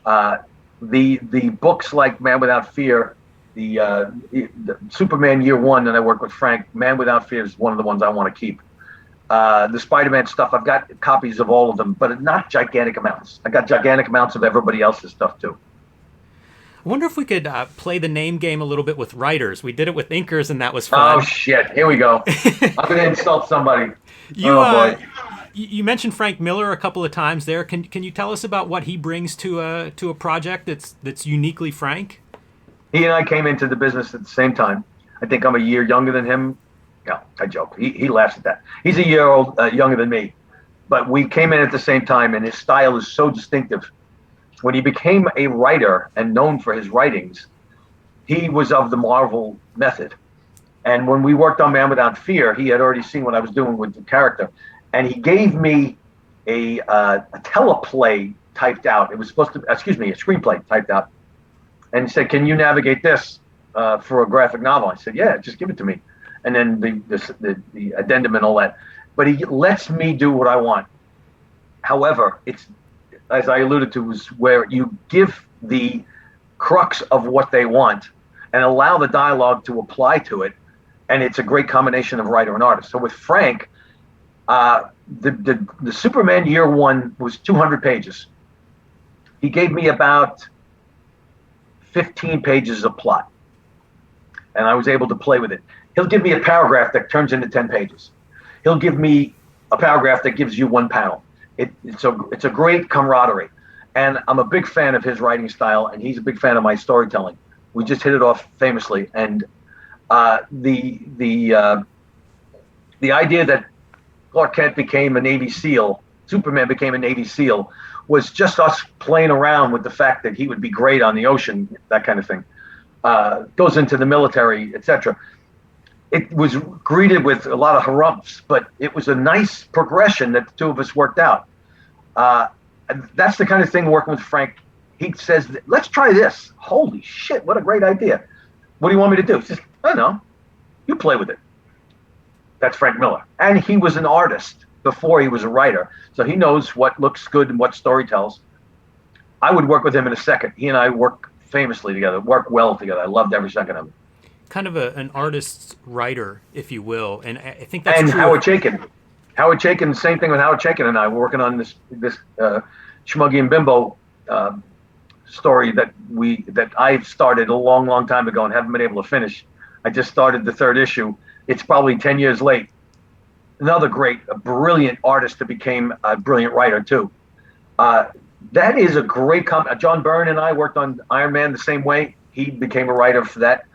The books like Man Without Fear, the Superman Year One that I work with Frank, Man Without Fear is one of the ones I want to keep. The Spider-Man stuff, I've got copies of all of them, but not gigantic amounts. I got gigantic amounts of everybody else's stuff too. I wonder if we could play the name game a little bit with writers. We did it with inkers, and that was fun. Oh, shit. Here we go. I'm going to insult somebody. You mentioned Frank Miller a couple of times there. Can you tell us about what he brings to a project that's uniquely Frank? He and I came into the business at the same time. I think I'm a year younger than him. Yeah, I joke. He laughs at that. He's a year younger than me. But we came in at the same time, and his style is so distinctive. When he became a writer and known for his writings, he was of the Marvel method. And when we worked on Man Without Fear, he had already seen what I was doing with the character. And he gave me a teleplay typed out. It was supposed to, a screenplay typed out. And he said, "Can you navigate this for a graphic novel?" I said, "Yeah, just give it to me." And then the addendum and all that. But he lets me do what I want. However, it's, as I alluded to, was where you give the crux of what they want and allow the dialogue to apply to it. And it's a great combination of writer and artist. So with Frank, The Superman year one was 200 pages. He gave me about 15 pages of plot, and I was able to play with it. He'll give me a paragraph that turns into 10 pages. He'll give me a paragraph that gives you one panel. It's a great camaraderie, and I'm a big fan of his writing style, and he's a big fan of my storytelling. We just hit it off famously, and the idea that Clark Kent became a Navy SEAL, Superman became a Navy SEAL, was just us playing around with the fact that he would be great on the ocean, that kind of thing. Goes into the military, etc. It was greeted with a lot of harumphs, but it was a nice progression that the two of us worked out. That's the kind of thing working with Frank. He says, let's try this. Holy shit, what a great idea. What do you want me to do? He says, I don't know. You play with it. That's Frank Miller. And he was an artist before he was a writer. So he knows what looks good and what story tells. I would work with him in a second. He and I work famously together, work well together. I loved every second of it. Kind of an artist's writer, if you will. And I think that's and true. Howard Chaykin, same thing with Howard Chaykin and I. We're working on this Schmuggy and Bimbo story that I've started a long time ago and haven't been able to finish. I just started the third issue. It's probably 10 years late. Another a brilliant artist that became a brilliant writer too. That is a great John Byrne and I worked on Iron Man the same way. He became a writer for that,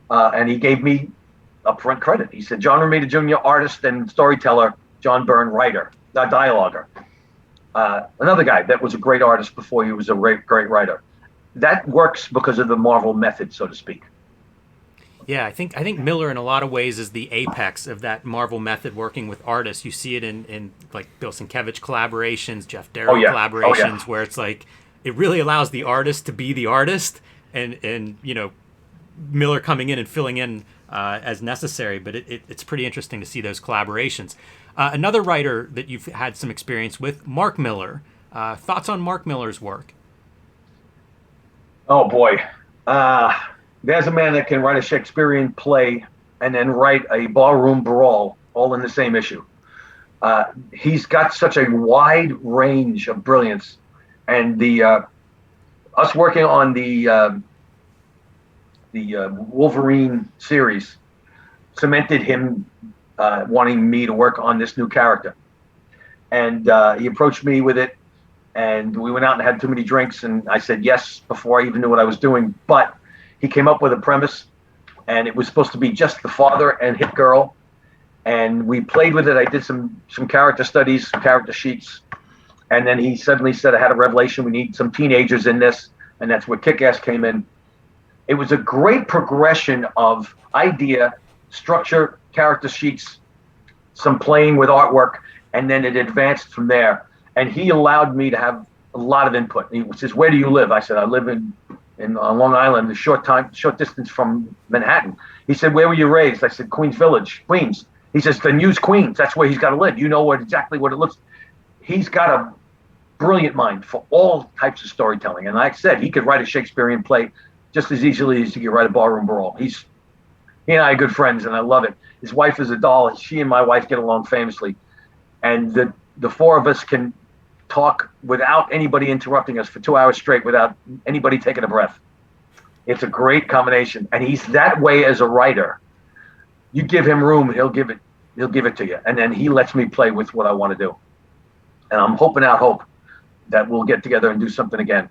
and he gave me upfront credit. He said, John Romita Jr., artist and storyteller, John Byrne, writer, dialoguer. Another guy that was a great artist before he was a great writer. That works because of the Marvel method, so to speak. Yeah, I think Miller in a lot of ways is the apex of that Marvel method working with artists. You see it in like Bill Sienkiewicz collaborations, Jeff Darrow collaborations, where it's like it really allows the artist to be the artist, and Miller coming in and filling in as necessary. But it's pretty interesting to see those collaborations. Another writer that you've had some experience with, Mark Miller. Thoughts on Mark Miller's work? Oh boy. There's a man that can write a Shakespearean play and then write a ballroom brawl all in the same issue. He's got such a wide range of brilliance, and us working on the Wolverine series cemented him wanting me to work on this new character. And he approached me with it, and we went out and had too many drinks, and I said yes before I even knew what I was doing. But he came up with a premise, and it was supposed to be just the father and Hit Girl, and we played with it. I did some character studies, some character sheets, and then he suddenly said, I had a revelation, we need some teenagers in this, and that's where Kick-Ass came in. It was a great progression of idea, structure, character sheets, some playing with artwork, and then it advanced from there. And he allowed me to have a lot of input. He says, where do you live? I said, I live on Long Island, a short distance from Manhattan. He said, where were you raised? I said, Queens Village, Queens. He says, then use Queens. That's where he's got to live. You know exactly what it looks. He's got a brilliant mind for all types of storytelling. And like I said, he could write a Shakespearean play just as easily as he could write a ballroom brawl. He and I are good friends, and I love it. His wife is a doll. She and my wife get along famously. And the four of us can talk without anybody interrupting us for 2 hours straight without anybody taking a breath. It's a great combination, and he's that way as a writer. You give him room, he'll give it to you, and then he lets me play with what I want to do. And I'm hoping out hope that we'll get together and do something again.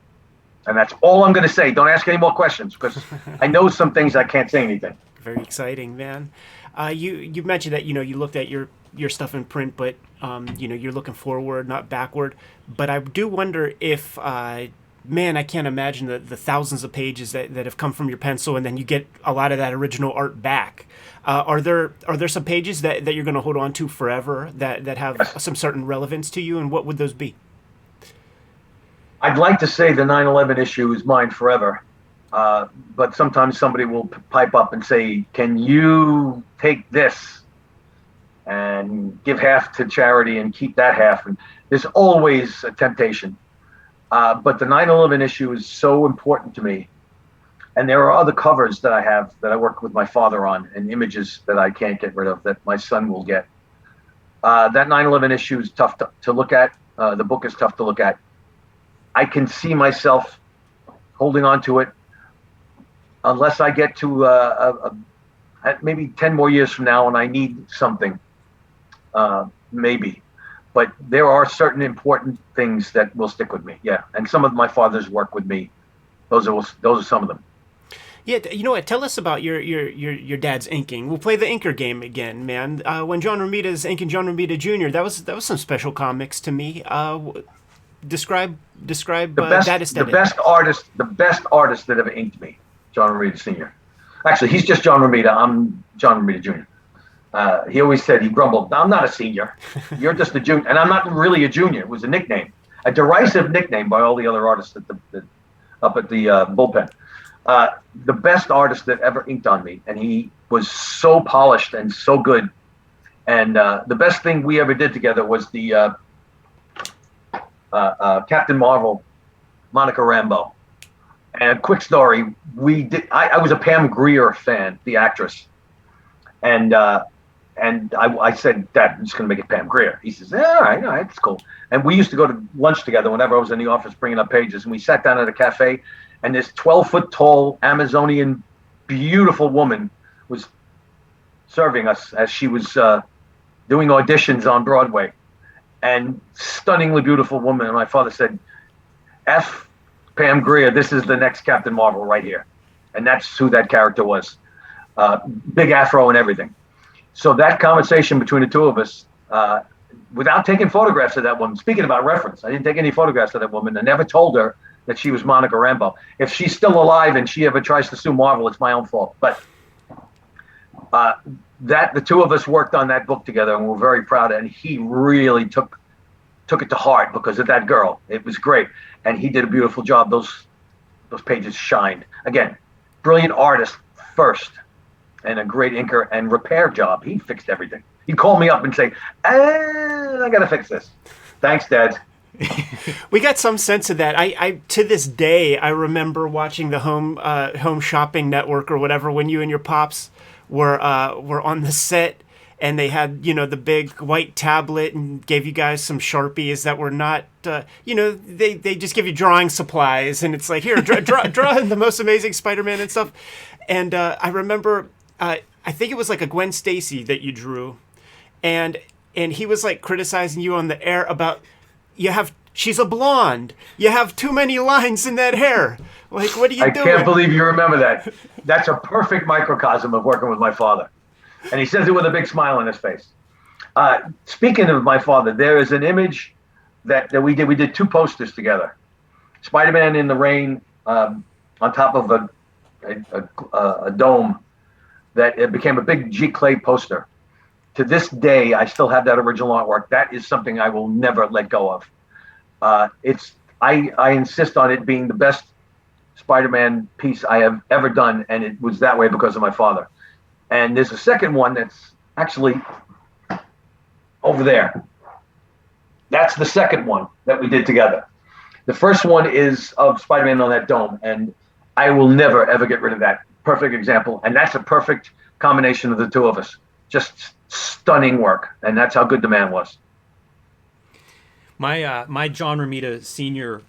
And that's all I'm going to say. Don't ask any more questions, because I know some things I can't say anything. Very exciting, man. You mentioned that you looked at your stuff in print, but you're looking forward, not backward. But I do wonder if, man, I can't imagine the thousands of pages that have come from your pencil, and then you get a lot of that original art back. Are there some pages that you're going to hold on to forever that have some certain relevance to you, and what would those be? I'd like to say the 9/11 issue is mine forever. But sometimes somebody will pipe up and say, can you take this and give half to charity and keep that half? And there's always a temptation. But the 9/11 issue is so important to me. And there are other covers that I have that I worked with my father on, and images that I can't get rid of that my son will get. That 9/11 issue is tough to look at. The book is tough to look at. I can see myself holding on to it unless I get to maybe 10 more years from now and I need something, maybe. But there are certain important things that will stick with me. Yeah, and some of my father's work with me. Those are some of them. Yeah, you know what? Tell us about your dad's inking. We'll play the inker game again, man. When John Romita's inking John Romita Jr., that was some special comics to me. Describe that aesthetic. The best artist that ever inked me, John Romita Sr. Actually, he's just John Romita. I'm John Romita Jr. He always said, he grumbled, "I'm not a senior. You're just a junior." And I'm not really a junior. It was a nickname, a derisive nickname by all the other artists up at the bullpen. The best artist that ever inked on me, and he was so polished and so good. And the best thing we ever did together was the Captain Marvel, Monica Rambeau. And a quick story: I was a Pam Grier fan, the actress, and I said, "Dad, I'm just going to make it Pam Grier." He says, "All right, it's cool." And we used to go to lunch together whenever I was in the office bringing up pages, and we sat down at a cafe. And this 12-foot tall Amazonian beautiful woman was serving us as she was doing auditions on Broadway. And stunningly beautiful woman. And my father said, "F Pam Grier, this is the next Captain Marvel right here." And that's who that character was. Big afro and everything. So that conversation between the two of us, without taking photographs of that woman, speaking about reference, I didn't take any photographs of that woman. I never told her that she was Monica Rambeau. If she's still alive and she ever tries to sue Marvel, it's my own fault. But the two of us worked on that book together, and we're very proud. And he really took it to heart because of that girl. It was great, and he did a beautiful job. Those pages shined. Again, brilliant artist first, and a great inker and repair job. He fixed everything. He'd call me up and say, "I gotta fix this." Thanks, Dad. We got some sense of that. I to this day I remember watching the home shopping network or whatever when you and your pops were on the set, and they had the big white tablet and gave you guys some Sharpies that were not they just give you drawing supplies, and it's like, here, draw the most amazing Spider-Man and stuff. And I remember I think it was like a Gwen Stacy that you drew, and he was like criticizing you on the air about, she's a blonde. You have too many lines in that hair. Like, what are you doing? I can't believe you remember that. That's a perfect microcosm of working with my father. And he says it with a big smile on his face. Speaking of my father, there is an image that we did. We did two posters together. Spider-Man in the rain on top of a dome that it became a big G Clay poster. To this day, I still have that original artwork. That is something I will never let go of. I insist on it being the best Spider-Man piece I have ever done, and it was that way because of my father. And there's a second one that's actually over there. That's the second one that we did together. The first one is of Spider-Man on that dome, and I will never, ever get rid of that. Perfect example, and that's a perfect combination of the two of us. Just stunning work, and that's how good the man was. My John Romita Sr.,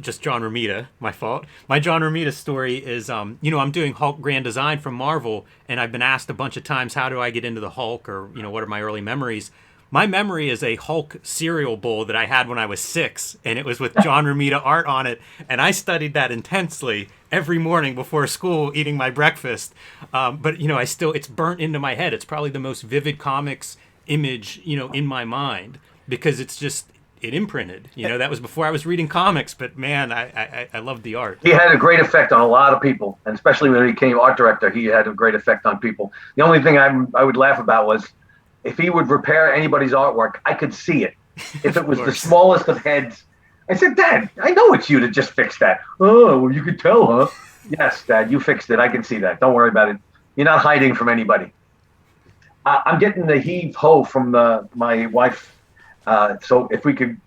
just John Romita, my fault. My John Romita story is, I'm doing Hulk Grand Design from Marvel, and I've been asked a bunch of times, how do I get into the Hulk, or, what are my early memories? My memory is a Hulk cereal bowl that I had when I was 6, and it was with John Romita art on it, and I studied that intensely every morning before school, eating my breakfast. But it's burnt into my head. It's probably the most vivid comics image, in my mind, because it's just, it imprinted. That was before I was reading comics, but man, I loved the art. He had a great effect on a lot of people, and especially when he became art director, he had a great effect on people. The only thing I would laugh about was if he would repair anybody's artwork, I could see it. If it was the smallest of heads, I said, "Dad, I know it's you that just fixed that." "Oh, well, you could tell, huh?" "Yes, Dad, you fixed it. I can see that. Don't worry about it. You're not hiding from anybody." I'm getting the heave ho from my wife. So if we could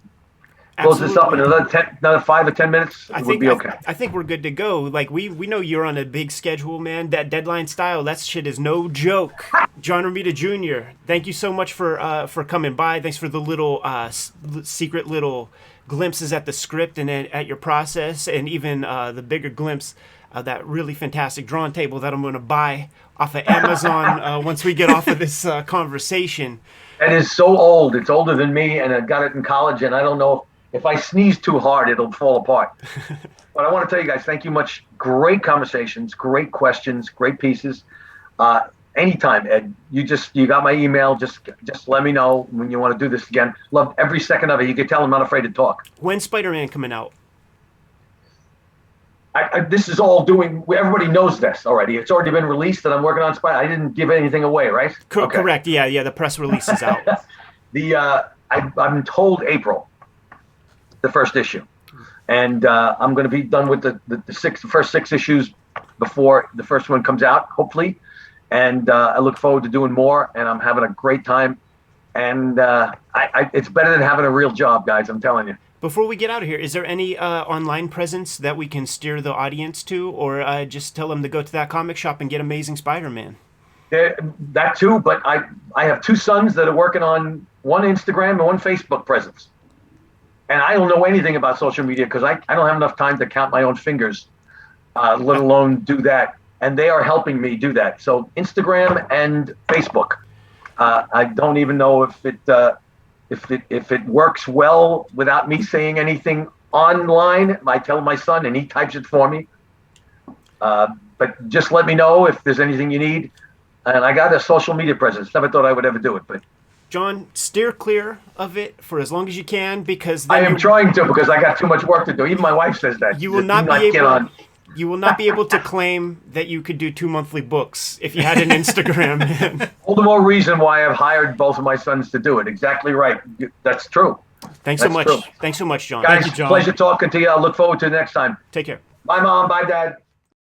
close this up in Absolutely. another 5 or 10 minutes, I it would think be I, okay. I think we're good to go. Like we know you're on a big schedule, man. That deadline style, that shit is no joke. John Romita Jr. Thank you so much for coming by. Thanks for the little secret little glimpses at the script and at your process, and even the bigger glimpse of that really fantastic drawing table that I'm going to buy off of Amazon once we get off of this conversation. It is so old. It's older than me, and I got it in college, and I don't know if I sneeze too hard, it'll fall apart. But I want to tell you guys, thank you much. Great conversations, great questions, great pieces. Anytime, Ed. You got my email. Just let me know when you want to do this again. Loved every second of it. You can tell I'm not afraid to talk. When's Spider-Man coming out? This is all doing. Everybody knows this already. It's already been released, and I'm working on Spider. I didn't give anything away, right? Okay. Correct. Yeah. The press release is out. I'm told April, the first issue, and I'm going to be done with the first 6 issues before the first one comes out, hopefully. And I look forward to doing more, and I'm having a great time. And it's better than having a real job, guys. I'm telling you. Before we get out of here, is there any online presence that we can steer the audience to, or just tell them to go to that comic shop and get Amazing Spider-Man? That too, but I have 2 sons that are working on one Instagram and one Facebook presence. And I don't know anything about social media because I don't have enough time to count my own fingers, let alone do that. And they are helping me do that. So Instagram and Facebook. I don't even know if it works well without me saying anything online. I tell my son and he types it for me. But just let me know if there's anything you need. And I got a social media presence. Never thought I would ever do it, but John, steer clear of it for as long as you can, because I then am trying to, because I got too much work to do. Even my wife says that. you will Do not be get able. on. You will not be able to claim that you could do 2 monthly books if you had an Instagram. Man. All the more reason why I've hired both of my sons to do it. Exactly right. That's true. Thanks so That's much. true. Thanks so much, John. Guys, Thank you, John. pleasure talking to you. I look forward to the next time. Take care. Bye, Mom. Bye, Dad.